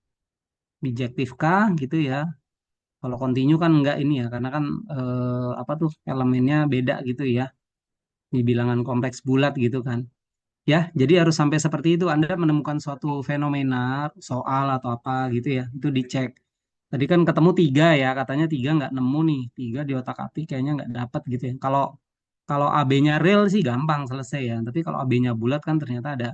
bijektifkah gitu ya. Kalau continue kan enggak ini ya, karena kan apa tuh elemennya beda gitu ya, di bilangan kompleks bulat gitu kan. Ya, jadi harus sampai seperti itu. Anda menemukan suatu fenomena, soal atau apa gitu ya, itu dicek. Tadi kan ketemu tiga ya, katanya tiga nggak nemu nih, tiga di otak-atik kayaknya nggak dapat gitu ya. Kalau kalau AB-nya real sih gampang selesai ya, tapi kalau AB-nya bulat kan ternyata ada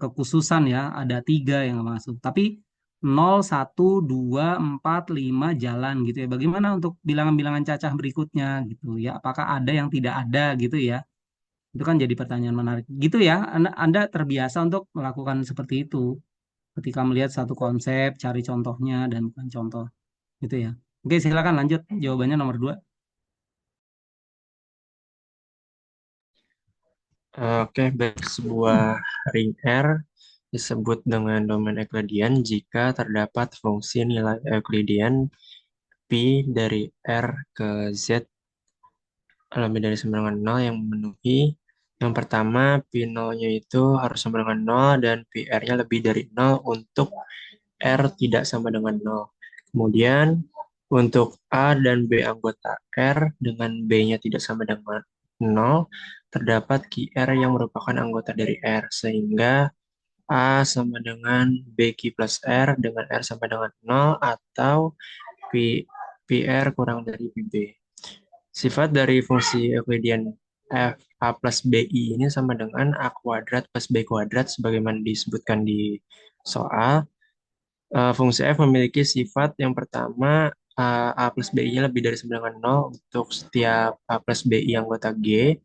kekhususan ya, ada tiga yang masuk. Tapi 0, 1, 2, 4, 5 jalan gitu ya. Bagaimana untuk bilangan-bilangan cacah berikutnya gitu ya? Apakah ada yang tidak ada gitu ya? Itu kan jadi pertanyaan menarik. Gitu ya, Anda terbiasa untuk melakukan seperti itu. Ketika melihat satu konsep, cari contohnya dan bukan contoh. Gitu ya. Oke, silakan lanjut. Jawabannya nomor 2. Oke, baik. Sebuah ring R disebut dengan domain Euclidean jika terdapat fungsi nilai Euclidean P dari R ke Z lebih dari sama dengan 0 yang memenuhi. Yang pertama, P0-nya itu harus sama dengan 0 dan PR-nya lebih dari 0 untuk R tidak sama dengan 0. Kemudian, untuk A dan B anggota R dengan B-nya tidak sama dengan 0, terdapat QR yang merupakan anggota dari R, sehingga A sama dengan BQ plus R dengan R sama dengan 0 atau P, PR kurang dari PB. Sifat dari fungsi Euclidean f a plus bi ini sama dengan a kuadrat plus b kuadrat sebagaimana disebutkan di soal. Fungsi f memiliki sifat yang pertama a plus bi-nya lebih dari sama dengan 0 untuk setiap a plus bi anggota G.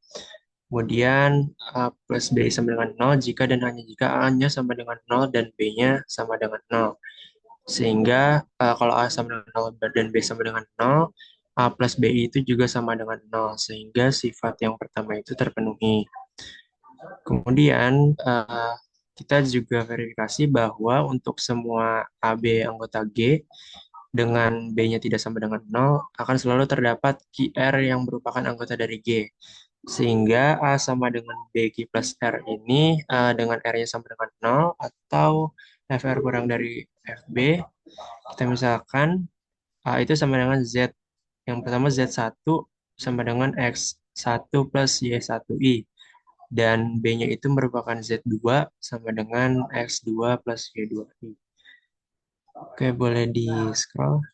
Kemudian a plus bi sama dengan 0 jika dan hanya jika a-nya sama dengan 0 dan b-nya sama dengan 0. Sehingga kalau A sama dengan 0 dan B sama dengan 0, A plus BI itu juga sama dengan 0. Sehingga sifat yang pertama itu terpenuhi. Kemudian kita juga verifikasi bahwa untuk semua AB anggota G dengan B-nya tidak sama dengan 0 akan selalu terdapat QR yang merupakan anggota dari G. Sehingga A sama dengan BQ plus R ini dengan R-nya sama dengan 0 atau FR kurang dari FB, kita misalkan A itu sama dengan Z. Yang pertama Z1 sama dengan X1 plus Y1I. Dan B-nya itu merupakan Z2 sama dengan X2 plus Y2I. Oke, boleh di scroll.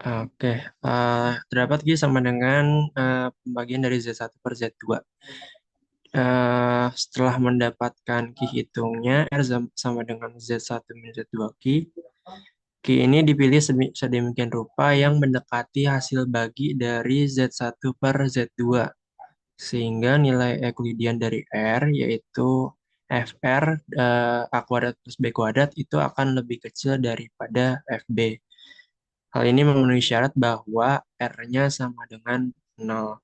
Oke, terdapat G sama dengan pembagian dari Z1 per Z2. Setelah mendapatkan Q hitungnya, R sama dengan Z1 minus Z2 Q. Q ini dipilih sedemikian rupa yang mendekati hasil bagi dari Z1 per Z2. Sehingga nilai Euclidean dari R, yaitu FR A kuadrat plus B kuadrat, itu akan lebih kecil daripada FB. Hal ini memenuhi syarat bahwa R-nya sama dengan 0.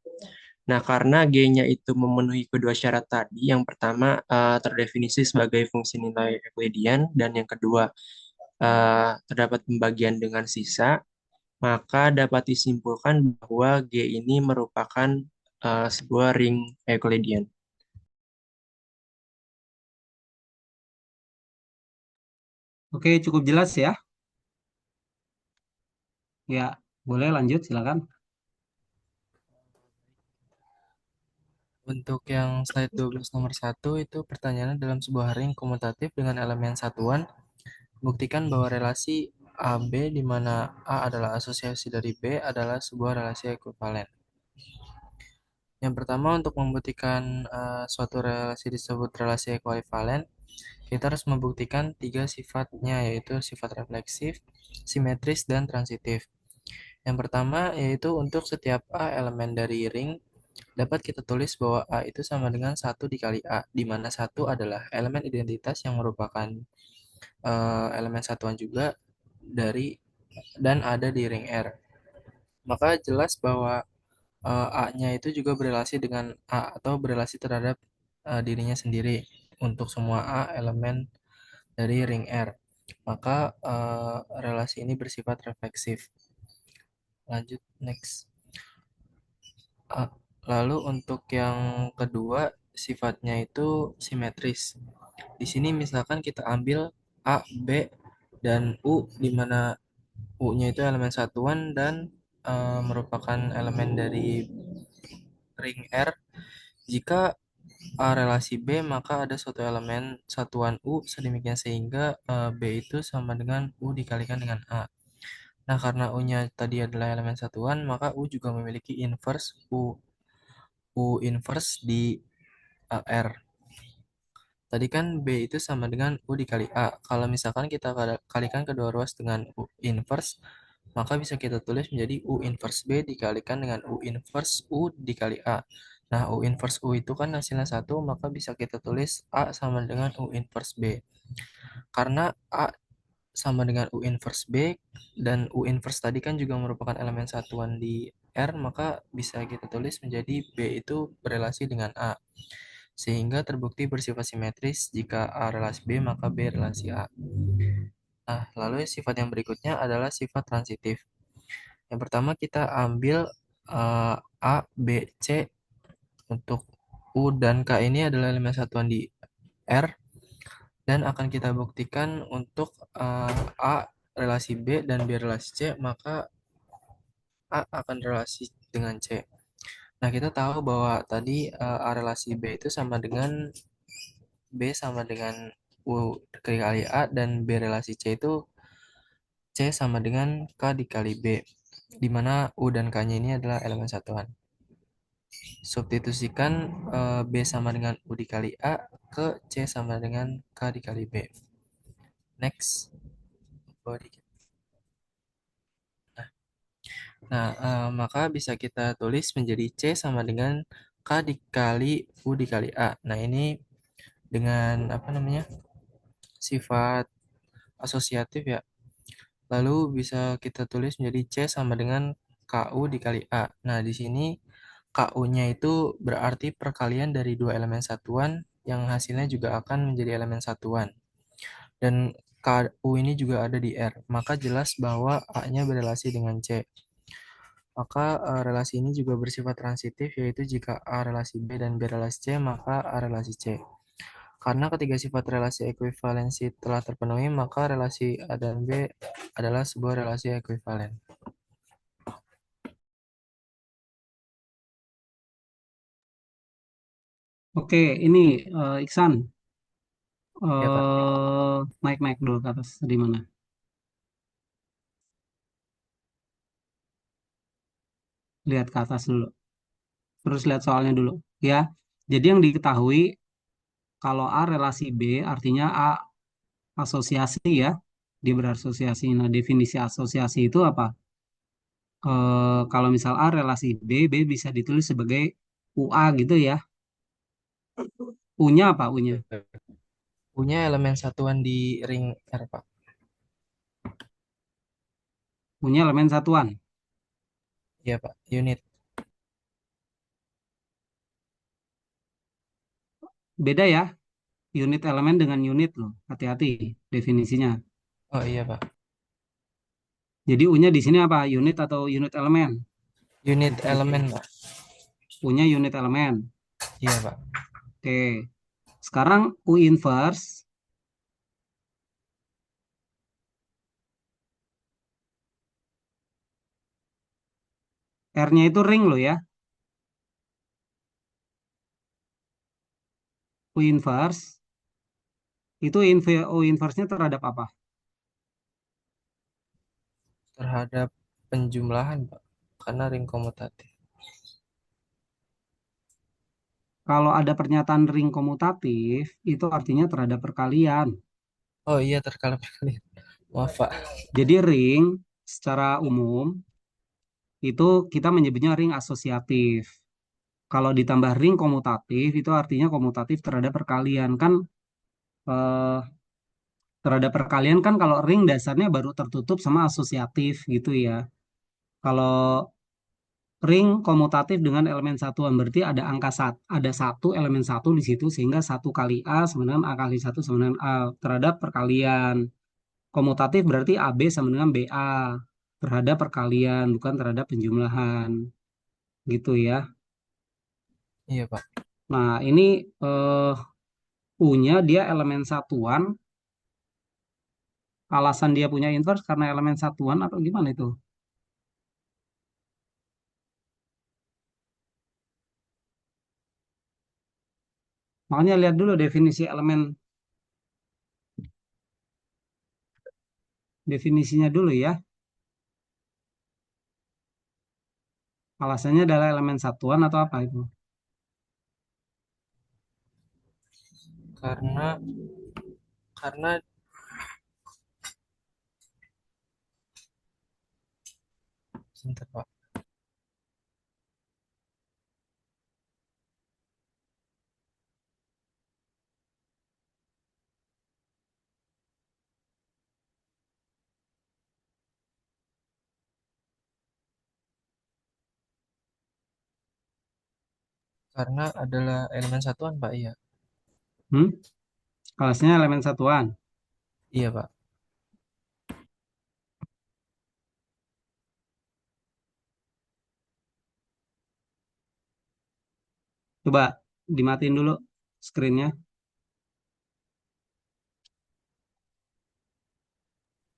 Nah, karena G-nya itu memenuhi kedua syarat tadi, yang pertama terdefinisi sebagai fungsi nilai Euclidean, dan yang kedua terdapat pembagian dengan sisa, maka dapat disimpulkan bahwa G ini merupakan sebuah ring Euclidean. Oke, cukup jelas ya. Ya, boleh lanjut silakan. Untuk yang slide 12 nomor 1 itu pertanyaannya dalam sebuah ring komutatif dengan elemen satuan. Buktikan bahwa relasi AB di mana A adalah asosiasi dari B adalah sebuah relasi ekuivalen. Yang pertama untuk membuktikan suatu relasi disebut relasi ekuivalen, kita harus membuktikan tiga sifatnya yaitu sifat refleksif, simetris, dan transitif. Yang pertama yaitu untuk setiap A elemen dari ring dapat kita tulis bahwa A itu sama dengan 1 dikali A, di mana 1 adalah elemen identitas yang merupakan elemen satuan juga dari dan ada di ring R. Maka jelas bahwa A-nya itu juga berelasi dengan A atau berelasi terhadap dirinya sendiri untuk semua A elemen dari ring R. Maka relasi ini bersifat refleksif. Lanjut next. Lalu untuk yang kedua sifatnya itu simetris. Di sini misalkan kita ambil A, B, dan U di mana U-nya itu elemen satuan dan merupakan elemen dari ring R. Jika A relasi B, maka ada suatu elemen satuan U sedemikian sehingga B itu sama dengan U dikalikan dengan A. Nah, karena U-nya tadi adalah elemen satuan, maka U juga memiliki inverse U inverse di R. Tadi kan B itu sama dengan U dikali A. Kalau misalkan kita kalikan kedua ruas dengan U inverse, maka bisa kita tulis menjadi U inverse B dikalikan dengan U inverse U dikali A. Nah, U inverse U itu kan hasilnya 1, maka bisa kita tulis A sama dengan U inverse B. Karena A sama dengan U inverse B dan U inverse tadi kan juga merupakan elemen satuan di R, maka bisa kita tulis menjadi B itu berelasi dengan A. Sehingga terbukti bersifat simetris jika A relasi B maka B relasi A. Nah, lalu sifat yang berikutnya adalah sifat transitif. Yang pertama kita ambil A, B, C untuk U dan K ini adalah elemen satuan di R dan akan kita buktikan untuk A relasi B dan B relasi C, maka A akan relasi dengan C. Nah, kita tahu bahwa tadi A relasi B itu sama dengan B sama dengan U dikali A dan B relasi C itu C sama dengan K dikali B, di mana U dan K-nya ini adalah elemen satuan. Substitusikan B sama dengan U dikali A ke C sama dengan K dikali B. Next. Nah, maka bisa kita tulis menjadi C sama dengan K dikali U dikali A. Nah, ini dengan apa namanya? Sifat asosiatif ya. Lalu bisa kita tulis menjadi C sama dengan KU dikali A. Nah, di sini KU-nya itu berarti perkalian dari dua elemen satuan yang hasilnya juga akan menjadi elemen satuan. Dan KU ini juga ada di R. Maka jelas bahwa A-nya berelasi dengan C. Maka relasi ini juga bersifat transitif, yaitu jika A relasi B dan B relasi C, maka A relasi C. Karena ketiga sifat relasi ekuivalensi telah terpenuhi, maka relasi A dan B adalah sebuah relasi ekuivalen. Oke, ini Iksan. Ya, Pak. Naik dulu ke atas. Di mana? Lihat ke atas dulu. Terus lihat soalnya dulu. Ya, jadi yang diketahui kalau A relasi B artinya A asosiasi ya. Dia berasosiasi. Nah, definisi asosiasi itu apa? Kalau misal A relasi B, B bisa ditulis sebagai UA gitu ya. U-nya apa U-nya? U-nya elemen satuan di ring R, Pak. U-nya elemen satuan. Iya, Pak. Unit. Beda ya. Unit elemen dengan unit loh. Hati-hati definisinya. Oh iya, Pak. Jadi U-nya di sini apa? Unit atau unit elemen? Unit elemen, Pak. U-nya unit elemen. Iya, Pak. Oke. Sekarang U inverse R-nya itu ring loh ya. U inverse itu U inverse-nya terhadap apa? Terhadap penjumlahan, Pak. Karena ring komutatif. Kalau ada pernyataan ring komutatif, itu artinya terhadap perkalian. Oh iya, terkalap sekali. Maaf, Pak. Jadi ring secara umum itu kita menyebutnya ring asosiatif. Kalau ditambah ring komutatif itu artinya komutatif terhadap perkalian kan, eh, terhadap perkalian kan kalau ring dasarnya baru tertutup sama asosiatif gitu ya. Kalau ring komutatif dengan elemen satuan berarti ada angka ada satu elemen satu di situ sehingga satu kali A sama dengan A kali satu sama dengan A terhadap perkalian. Komutatif berarti AB sama dengan BA terhadap perkalian bukan terhadap penjumlahan gitu ya. Iya, Pak. Nah, ini eh, U-nya dia elemen satuan. Alasan dia punya inverse karena elemen satuan atau gimana itu? Makanya lihat dulu definisi elemen, definisinya dulu ya. Alasannya adalah elemen satuan atau apa itu? Karena karena sebentar, Pak. Karena adalah elemen satuan, Pak. Iya. Hmm? Alasannya elemen satuan. Iya, Pak. Coba dimatiin dulu screen-nya.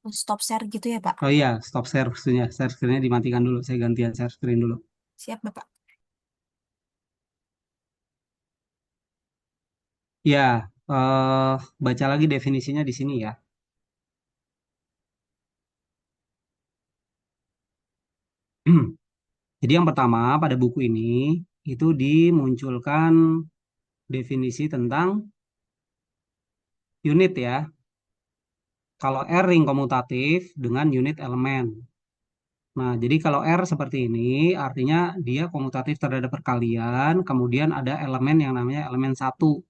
Stop share gitu ya, Pak? Oh iya, stop share maksudnya. Share screen-nya dimatikan dulu. Saya gantian share screen dulu. Siap, Bapak. Ya, baca lagi definisinya di sini ya. Jadi yang pertama pada buku ini itu dimunculkan definisi tentang unit ya. Kalau R ring komutatif dengan unit elemen. Nah, jadi kalau R seperti ini artinya dia komutatif terhadap perkalian, kemudian ada elemen yang namanya elemen satu.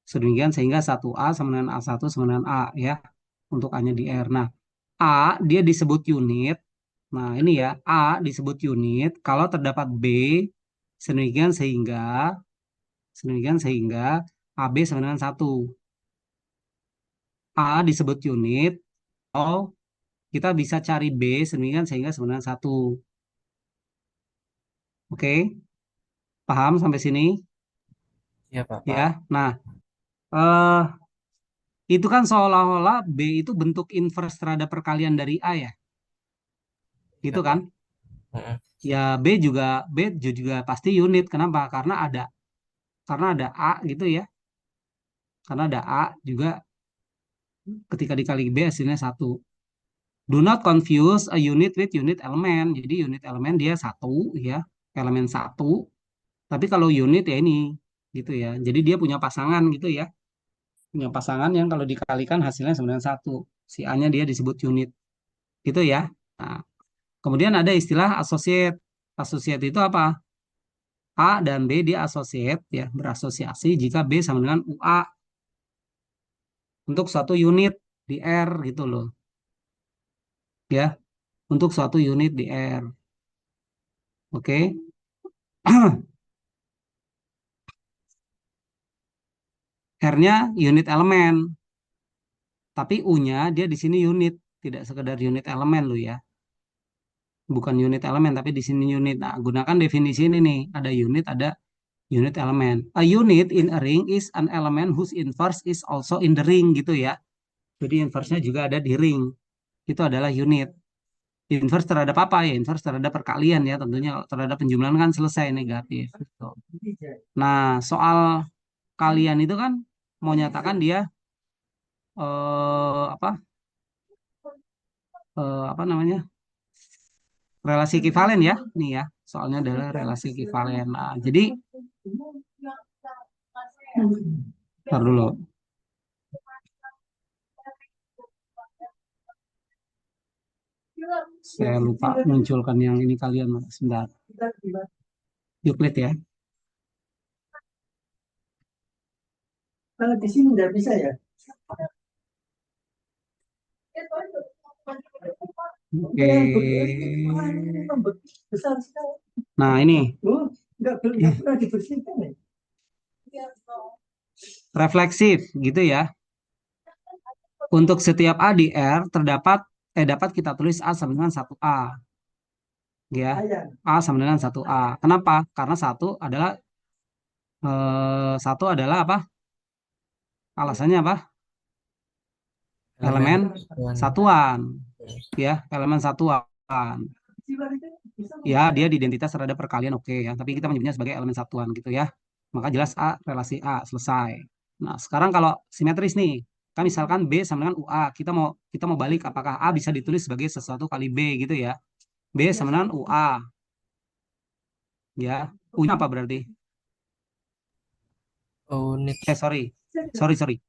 Sedemikian sehingga satu A sama dengan A1 sama dengan A ya untuk A-nya di R. Nah, A dia disebut unit. Nah, ini ya, A disebut unit kalau terdapat B sedemikian sehingga AB sama dengan satu. A disebut unit kalau kita bisa cari B sedemikian sehingga sama dengan satu. Oke, paham sampai sini? Iya, Pak. Ya. Paham. Nah, eh itu kan seolah-olah B itu bentuk inverse terhadap perkalian dari A ya. Iya, Gitu kan? Pak. Mm-mm. Ya B juga pasti unit. Kenapa? Karena ada A gitu ya. Karena ada A juga ketika dikali B hasilnya satu. Do not confuse a unit with unit element. Jadi unit elemen dia satu ya, elemen satu. Tapi kalau unit ya ini gitu ya. Jadi dia punya pasangan gitu ya. Punya pasangan yang kalau dikalikan hasilnya sebenarnya satu. Si A-nya dia disebut unit gitu ya. Nah, kemudian ada istilah associate. Associate itu apa? A dan B dia associate ya, berasosiasi jika B sama dengan UA untuk suatu unit di R gitu loh. Ya, untuk suatu unit di R. Oke. R-nya unit elemen, tapi U-nya dia di sini unit, tidak sekedar unit elemen loh ya. Bukan unit elemen tapi di sini unit. Nah, gunakan definisi ini nih, ada unit elemen. A unit in a ring is an element whose inverse is also in the ring gitu ya. Jadi inverse-nya juga ada di ring. Itu adalah unit. Inverse terhadap apa ya? Inverse terhadap perkalian ya. Tentunya kalau terhadap penjumlahan kan selesai negatif. Gitu. Nah, soal kalian itu kan mau nyatakan dia apa apa namanya relasi ekivalen ya. Nih ya, soalnya adalah relasi ekivalen. Nah, jadi ntar dulu. Saya lupa munculkan yang ini kalian sebentar. Euclid ya. Kalau di sini nggak bisa ya? Oke. Nah, ini refleksif gitu ya. Untuk setiap A di R dapat kita tulis A sama dengan 1A. Ya. A sama dengan 1A. Kenapa? Karena satu adalah apa? Alasannya apa? Elemen satuan. Ya, elemen satuan. Ya, dia di identitas terhadap perkalian oke ya, tapi kita menyebutnya sebagai elemen satuan gitu ya. Maka jelas A relasi A selesai. Nah, sekarang kalau simetris nih, kan misalkan B sama dengan UA, kita mau balik apakah A bisa ditulis sebagai sesuatu kali B gitu ya. B sama dengan UA. Ya, U-nya apa berarti? Unit. Sorry.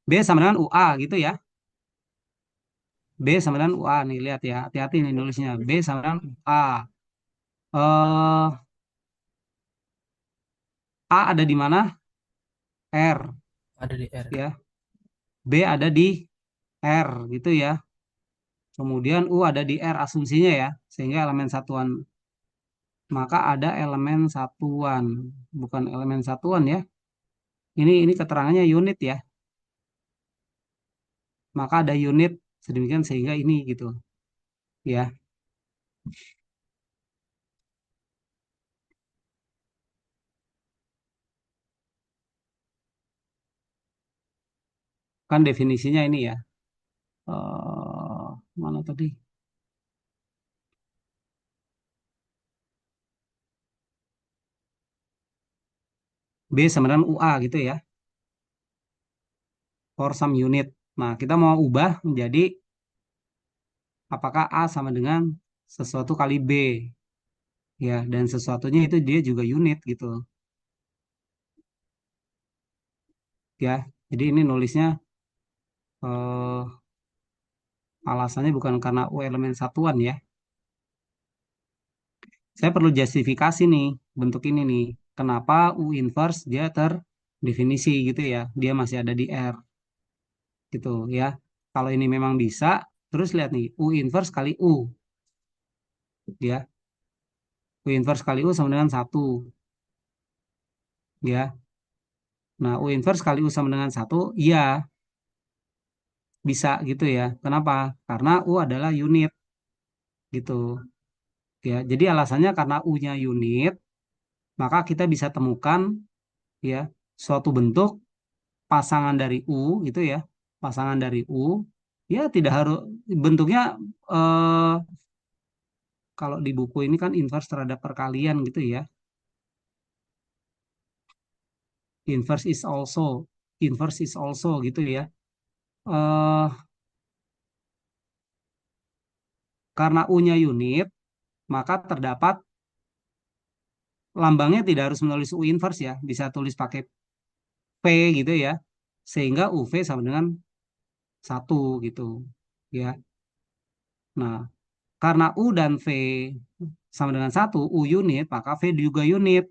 B sama dengan UA gitu ya. B sama dengan UA nih, lihat ya. Hati-hati nih nulisnya. B sama dengan UA. A ada di mana? R. Ada di R. Ya. B ada di R gitu ya. Kemudian U ada di R asumsinya ya. Sehingga elemen satuan. Maka ada elemen satuan. Bukan elemen satuan ya. Ini keterangannya unit ya. Maka ada unit sedemikian sehingga ini gitu. Ya. Kan definisinya ini ya. Mana tadi? B sama dengan UA gitu ya. For some unit. Nah, kita mau ubah menjadi apakah A sama dengan sesuatu kali B. Ya, dan sesuatunya itu dia juga unit gitu. Ya, jadi ini nulisnya alasannya bukan karena U elemen satuan ya. Saya perlu justifikasi nih bentuk ini nih. Kenapa U inverse dia terdefinisi gitu ya. Dia masih ada di R gitu ya. Kalau ini memang bisa, terus lihat nih U inverse kali U ya. U inverse kali U sama dengan 1 ya. Nah, U inverse kali U sama dengan 1, iya bisa gitu ya. Kenapa? Karena U adalah unit gitu ya. Jadi alasannya karena U-nya unit, maka kita bisa temukan ya suatu bentuk pasangan dari U gitu ya. Pasangan dari U ya tidak harus bentuknya eh, kalau di buku ini kan inverse terhadap perkalian gitu ya. Inverse is also gitu ya. eh karena U-nya unit, maka terdapat lambangnya tidak harus menulis U inverse ya, bisa tulis pakai V gitu ya. Sehingga UV sama dengan 1 gitu ya. Nah, karena U dan V sama dengan 1, U unit, maka V juga unit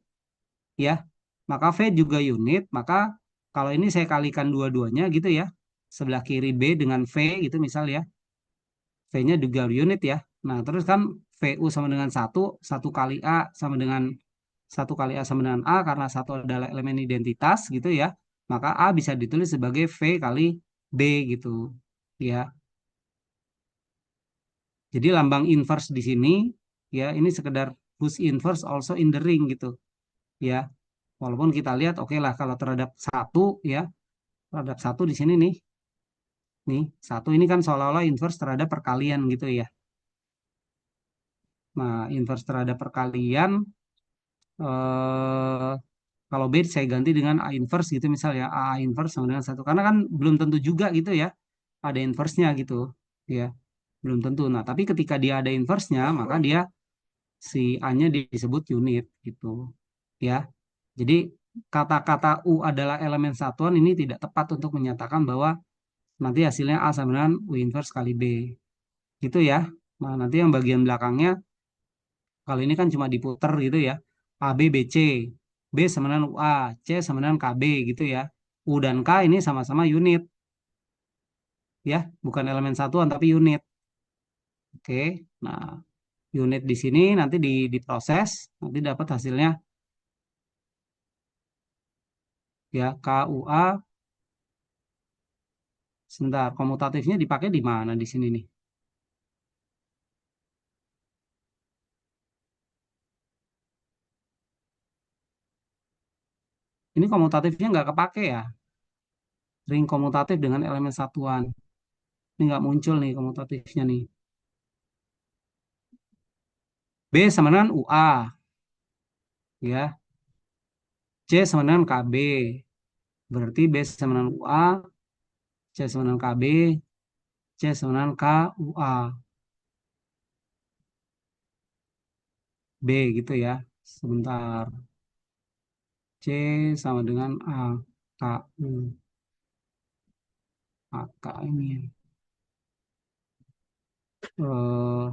ya. Maka V juga unit, maka kalau ini saya kalikan dua-duanya gitu ya. Sebelah kiri B dengan V gitu misal ya. V-nya juga unit ya. Nah, terus kan VU sama dengan 1, 1 kali A sama dengan 1 kali A sama dengan A karena satu adalah elemen identitas gitu ya. Maka A bisa ditulis sebagai V kali B gitu. Ya. Jadi lambang inverse di sini ya ini sekedar whose inverse also in the ring gitu. Ya. Walaupun kita lihat oke lah kalau terhadap satu ya, terhadap satu di sini nih. Nih, satu ini kan seolah-olah inverse terhadap perkalian gitu ya. Nah, inverse terhadap perkalian eh kalau B saya ganti dengan A inverse gitu misalnya A inverse sama dengan 1 karena kan belum tentu juga gitu ya ada inverse-nya gitu ya belum tentu. Nah tapi ketika dia ada inverse-nya maka dia si A-nya disebut unit gitu ya. Jadi kata-kata U adalah elemen satuan ini tidak tepat untuk menyatakan bahwa nanti hasilnya A sama dengan U inverse kali B gitu ya. Nah nanti yang bagian belakangnya kalau ini kan cuma diputer gitu ya. A, B, B, C. B sama dengan UA, C sama dengan KB gitu ya. U dan K ini sama-sama unit. Ya, bukan elemen satuan tapi unit. Oke. Nah, unit di sini nanti diproses, nanti dapat hasilnya ya KUA. Sebentar, komutatifnya dipakai di mana di sini nih? Ini komutatifnya nggak kepake ya. Ring komutatif dengan elemen satuan. Ini nggak muncul nih komutatifnya nih. B sama dengan UA, ya. C sama dengan KB. Berarti B sama dengan UA, C sama dengan KB, C sama dengan KUA. B gitu ya. Sebentar. C sama dengan A. KU. AK ini ya. Eh,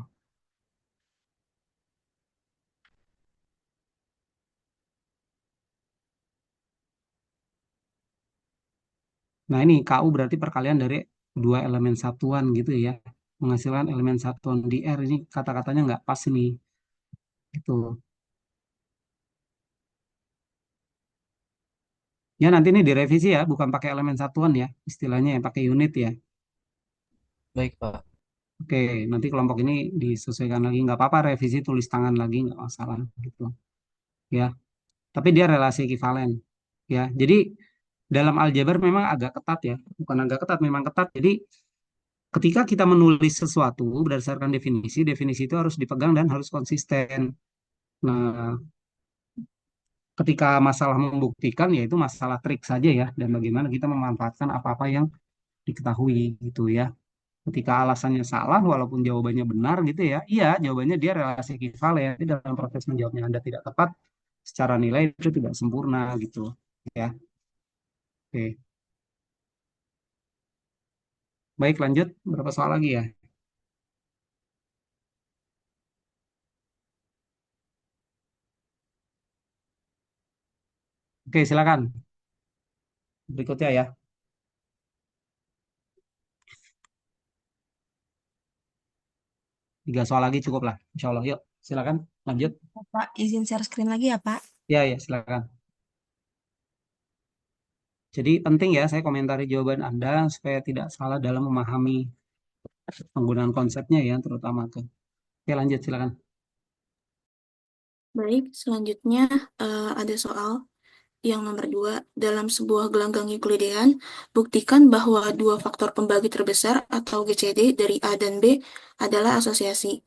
nah ini KU berarti perkalian dari dua elemen satuan gitu ya. Menghasilkan elemen satuan di R. Ini kata-katanya nggak pas ini. Gitu. Ya nanti ini direvisi ya, bukan pakai elemen satuan ya. Istilahnya ya pakai unit ya. Baik, Pak. Oke, nanti kelompok ini disesuaikan lagi. Nggak apa-apa revisi tulis tangan lagi, nggak masalah gitu. Ya, tapi dia relasi ekivalen. Ya, jadi dalam aljabar memang agak ketat ya. Bukan agak ketat, memang ketat. Jadi ketika kita menulis sesuatu berdasarkan definisi, definisi itu harus dipegang dan harus konsisten. Nah, ketika masalah membuktikan, yaitu masalah trik saja ya. Dan bagaimana kita memanfaatkan apa-apa yang diketahui gitu ya. Ketika alasannya salah, walaupun jawabannya benar gitu ya, iya jawabannya dia relasi ekivalen. Tapi dalam proses menjawabnya Anda tidak tepat, secara nilai itu tidak sempurna gitu ya. Oke, baik lanjut. Berapa soal lagi ya? Oke, silakan. Berikutnya ya. 3 soal lagi cukup lah. Insya Allah. Yuk, silakan lanjut. Pak, izin share screen lagi ya, Pak. Ya, ya, silakan. Jadi penting ya saya komentari jawaban Anda supaya tidak salah dalam memahami penggunaan konsepnya ya, terutama ke. Oke, lanjut silakan. Baik, selanjutnya ada soal yang nomor 2. Dalam sebuah gelanggang Euklidean, buktikan bahwa dua faktor pembagi terbesar atau GCD dari A dan B adalah asosiasi.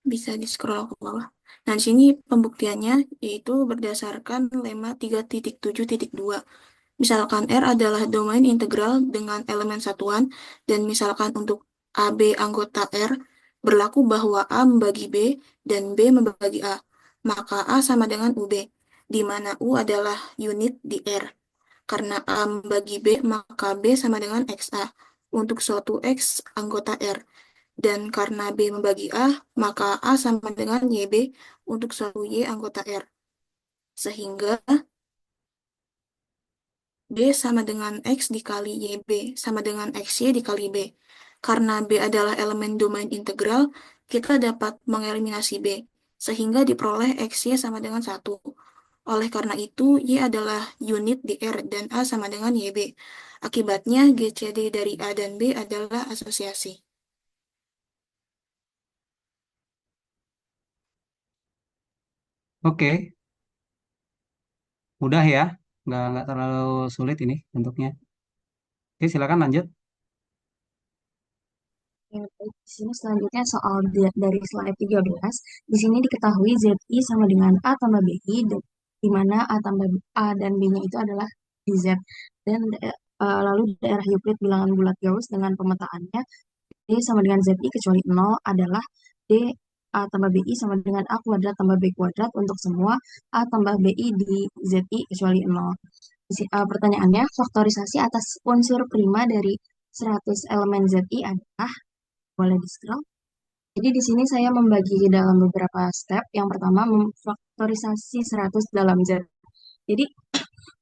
Bisa di-scroll ke bawah. Nah, di sini pembuktiannya yaitu berdasarkan lemma 3.7.2. Misalkan R adalah domain integral dengan elemen satuan, dan misalkan untuk AB anggota R berlaku bahwa A membagi B dan B membagi A, maka A sama dengan UB, di mana U adalah unit di R. Karena A membagi B, maka B sama dengan XA untuk suatu X anggota R. Dan karena B membagi A, maka A sama dengan YB untuk suatu Y anggota R. Sehingga B sama dengan X dikali YB sama dengan XY dikali B. Karena B adalah elemen domain integral, kita dapat mengeliminasi B, sehingga diperoleh XY sama dengan 1. Oleh karena itu, Y adalah unit di R dan A sama dengan YB. Akibatnya, GCD dari A dan B adalah asosiasi. Oke, mudah ya. Nggak terlalu sulit ini bentuknya. Oke, silakan lanjut. Ya, baik. Di sini selanjutnya soal dari slide 13. Di sini diketahui ZI sama dengan A tambah BI, di mana A tambah A dan B-nya itu adalah di Z. Dan lalu daerah Euclid bilangan bulat Gauss dengan pemetaannya D sama dengan ZI kecuali 0 adalah D A tambah BI sama dengan A kuadrat tambah B kuadrat untuk semua A tambah BI di ZI kecuali 0. Pertanyaannya, faktorisasi atas unsur prima dari 100 elemen ZI adalah, boleh di-scroll. Jadi di sini saya membagi dalam beberapa step. Yang pertama, memfaktorisasi 100 dalam Z. Jadi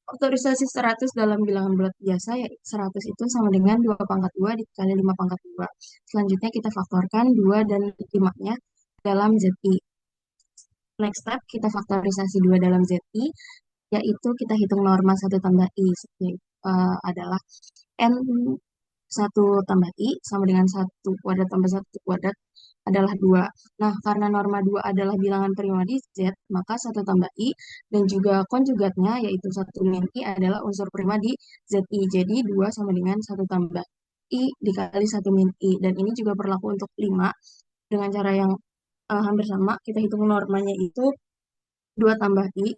Faktorisasi 100 dalam bilangan bulat biasa, ya 100 itu sama dengan 2 pangkat 2 dikali 5 pangkat 2. Selanjutnya kita faktorkan 2 dan 5-nya dalam ZI. Next step, kita faktorisasi 2 dalam ZI, yaitu kita hitung norma 1 tambah I, adalah N 1 tambah I sama dengan 1 kuadrat tambah 1 kuadrat adalah 2. Nah, karena norma 2 adalah bilangan prima di Z, maka 1 tambah I dan juga konjugatnya, yaitu 1 min I adalah unsur prima di ZI. Jadi 2 sama dengan 1 tambah I dikali 1 min I. Dan ini juga berlaku untuk 5 dengan cara yang hampir sama. Kita hitung normanya itu 2 tambah I,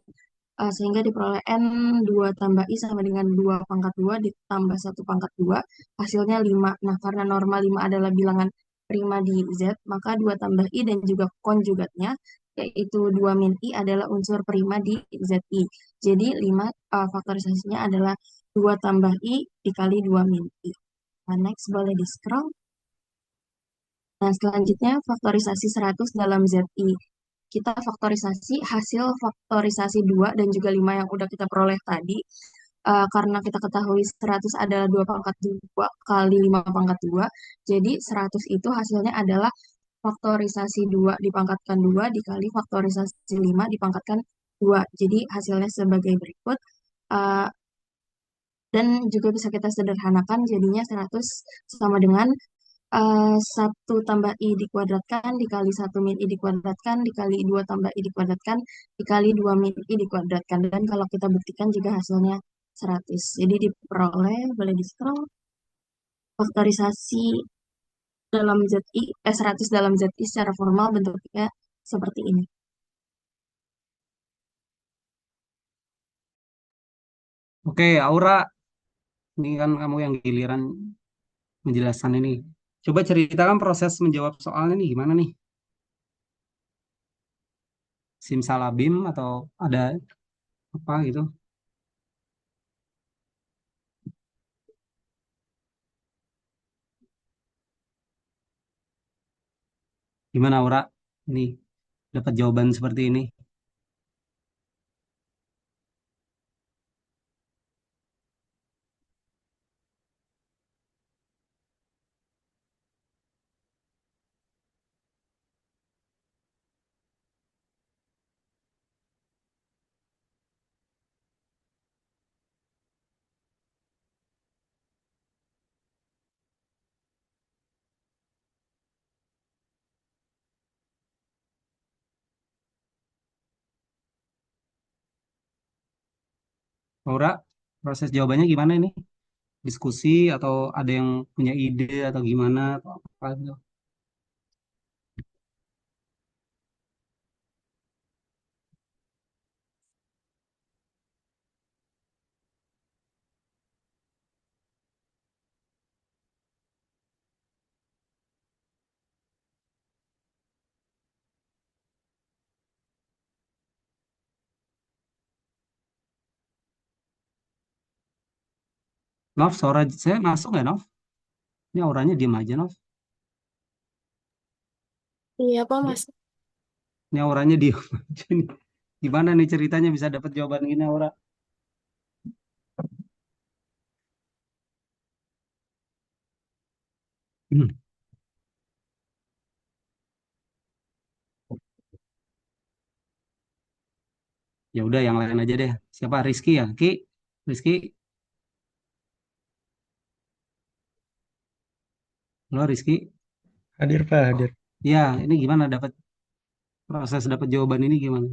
sehingga diperoleh N 2 tambah I sama dengan 2 pangkat 2 ditambah 1 pangkat 2, hasilnya 5. Nah, karena norma 5 adalah bilangan prima di Z, maka 2 tambah I dan juga konjugatnya, yaitu 2 min I adalah unsur prima di ZI. Jadi 5 faktorisasinya adalah 2 tambah I dikali 2 min I. Nah, next boleh di-scroll. Nah, selanjutnya faktorisasi 100 dalam ZI. Kita faktorisasi hasil faktorisasi 2 dan juga 5 yang udah kita peroleh tadi. Karena kita ketahui 100 adalah 2 pangkat 2 kali 5 pangkat 2. Jadi 100 itu hasilnya adalah faktorisasi 2 dipangkatkan 2 dikali faktorisasi 5 dipangkatkan 2. Jadi hasilnya sebagai berikut. Dan juga bisa kita sederhanakan, jadinya 100 sama dengan 1 tambah I dikuadratkan dikali 1 min I dikuadratkan dikali 2 tambah I dikuadratkan dikali 2 min I dikuadratkan. Dan kalau kita buktikan juga hasilnya 100. Jadi diperoleh, boleh di-scroll, faktorisasi dalam ZI, 100 dalam ZI secara formal bentuknya seperti ini. Oke, Aura, ini kan kamu yang giliran menjelaskan ini. Coba ceritakan proses menjawab soalnya nih gimana nih? Simsalabim atau ada apa gitu? Gimana Aura? Ini dapat jawaban seperti ini. Aura, proses jawabannya gimana ini? Diskusi atau ada yang punya ide atau gimana atau apa gitu? Nov, suara saya masuk nggak Nov? Ini auranya diam aja Nov. Iya, Pak, Ini, Mas. ini auranya diam aja nih. Gimana nih ceritanya bisa dapat jawaban gini Aura? Hmm. Ya udah yang lain aja deh. Siapa? Rizky ya? Ki, Rizky, halo Rizky. Hadir Pak, hadir. Ya, ini gimana dapat proses dapat jawaban ini gimana?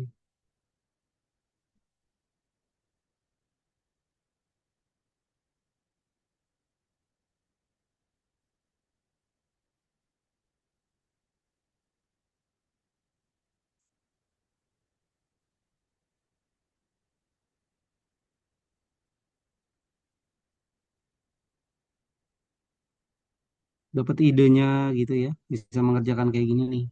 Dapat idenya gitu ya, bisa mengerjakan kayak gini nih.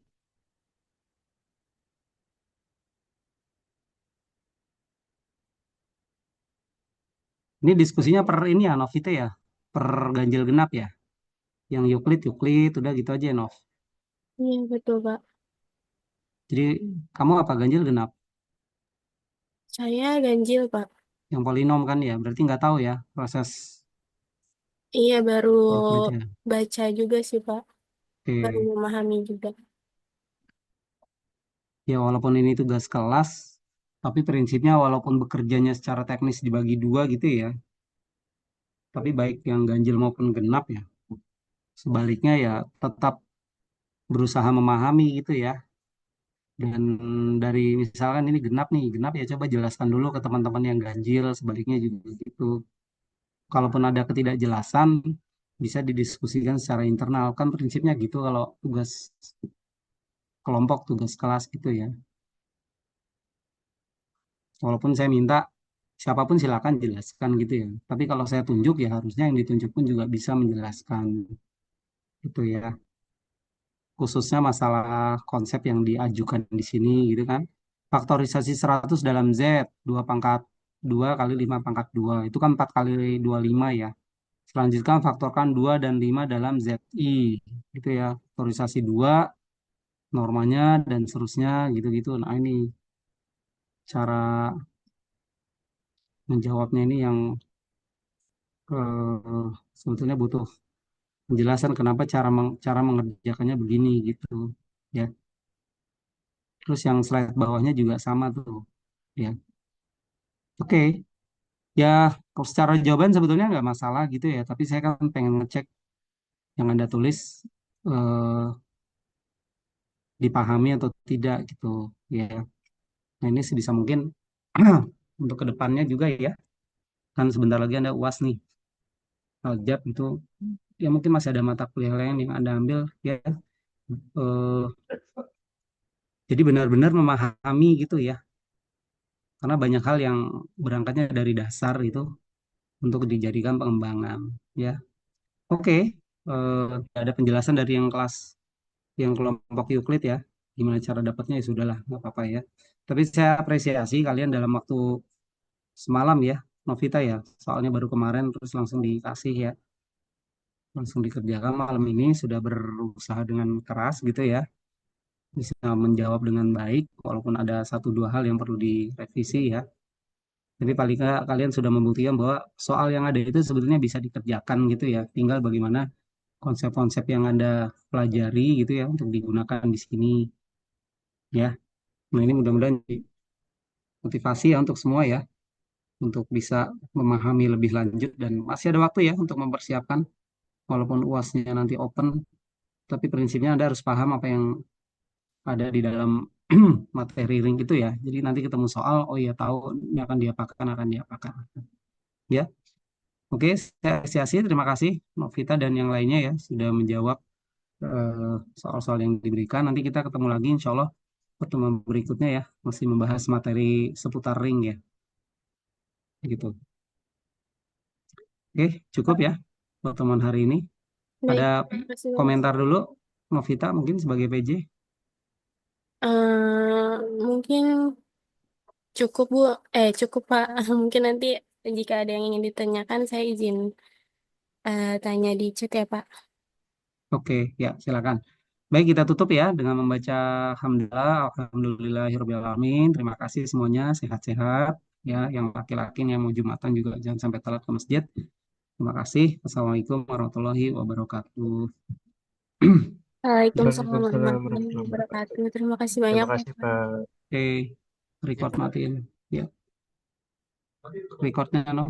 Ini diskusinya per ini ya, Nov itu ya, per ganjil genap ya. Yang Euclid, Euclid, udah gitu aja Nov. Iya, betul, Pak. Jadi kamu apa ganjil genap? Saya ganjil, Pak. yang polinom kan ya. Berarti nggak tahu ya proses Iya, baru aritmetiknya. baca juga sih, Pak. Baru Oke. memahami juga. Ya walaupun ini tugas kelas, tapi prinsipnya walaupun bekerjanya secara teknis dibagi dua gitu ya, tapi baik yang ganjil maupun genap ya, sebaliknya ya tetap berusaha memahami gitu ya. Dan dari misalkan ini genap nih, genap ya coba jelaskan dulu ke teman-teman yang ganjil, sebaliknya juga gitu. Kalaupun ada ketidakjelasan, bisa didiskusikan secara internal. Kan prinsipnya gitu kalau tugas kelompok, tugas kelas gitu ya. Walaupun saya minta siapapun silakan jelaskan gitu ya. Tapi kalau saya tunjuk ya harusnya yang ditunjuk pun juga bisa menjelaskan gitu ya. Khususnya masalah konsep yang diajukan di sini gitu kan. Faktorisasi 100 dalam Z, 2 pangkat 2 kali 5 pangkat 2. Itu kan 4 kali 25 ya. Selanjutnya faktorkan 2 dan 5 dalam ZI. Gitu ya. Faktorisasi 2, normanya, dan seterusnya gitu-gitu. Nah ini cara menjawabnya ini yang sebetulnya butuh penjelasan kenapa cara mengerjakannya begini gitu ya. Terus yang slide bawahnya juga sama tuh ya. Oke, ya kalau secara jawaban sebetulnya nggak masalah gitu ya. Tapi saya kan pengen ngecek yang Anda tulis eh, dipahami atau tidak gitu ya. Nah ini sebisa mungkin untuk kedepannya juga ya. Kan sebentar lagi Anda UAS nih, Aljab itu ya mungkin masih ada mata kuliah lain yang Anda ambil ya. Eh, jadi benar-benar memahami gitu ya. Karena banyak hal yang berangkatnya dari dasar itu untuk dijadikan pengembangan ya. Oke, ada penjelasan dari yang kelas yang kelompok Euclid ya. Gimana cara dapatnya ya sudahlah, nggak apa-apa ya. Tapi saya apresiasi kalian dalam waktu semalam ya, Novita ya. Soalnya baru kemarin terus langsung dikasih ya, langsung dikerjakan malam ini sudah berusaha dengan keras gitu ya. Bisa menjawab dengan baik walaupun ada satu dua hal yang perlu direvisi ya. Tapi paling nggak kalian sudah membuktikan bahwa soal yang ada itu sebetulnya bisa dikerjakan gitu ya. Tinggal bagaimana konsep-konsep yang Anda pelajari gitu ya untuk digunakan di sini ya. Nah ini mudah-mudahan jadi motivasi ya untuk semua ya. Untuk bisa memahami lebih lanjut dan masih ada waktu ya untuk mempersiapkan walaupun UASnya nanti open. Tapi prinsipnya Anda harus paham apa yang ada di dalam materi link itu ya. Jadi nanti ketemu soal, oh iya tahu ini akan diapakan, akan diapakan. Ya. Oke, saya apresiasi. Terima kasih Novita dan yang lainnya ya sudah menjawab soal-soal yang diberikan. Nanti kita ketemu lagi insya Allah pertemuan berikutnya ya. Masih membahas materi seputar ring ya. Gitu. Oke, cukup ya pertemuan hari ini. Baik, Ada terima kasih banyak. komentar dulu Novita mungkin sebagai PJ. Mungkin cukup Bu, cukup Pak. Mungkin nanti jika ada yang ingin ditanyakan, saya izin tanya di chat ya Pak. Oke, ya silakan. Baik, kita tutup ya dengan membaca Alhamdulillah, Alhamdulillahirobbilalamin. Terima kasih semuanya, sehat-sehat. Ya, yang laki-laki yang mau Jumatan juga jangan sampai telat ke masjid. Terima kasih. Assalamualaikum warahmatullahi wabarakatuh. Waalaikumsalam Waalaikumsalam warahmatullahi warahmatullahi wabarakatuh. wabarakatuh. Terima kasih Terima banyak kasih, Pak. Pak. Oke, record matiin. Ya, recordnya Nov.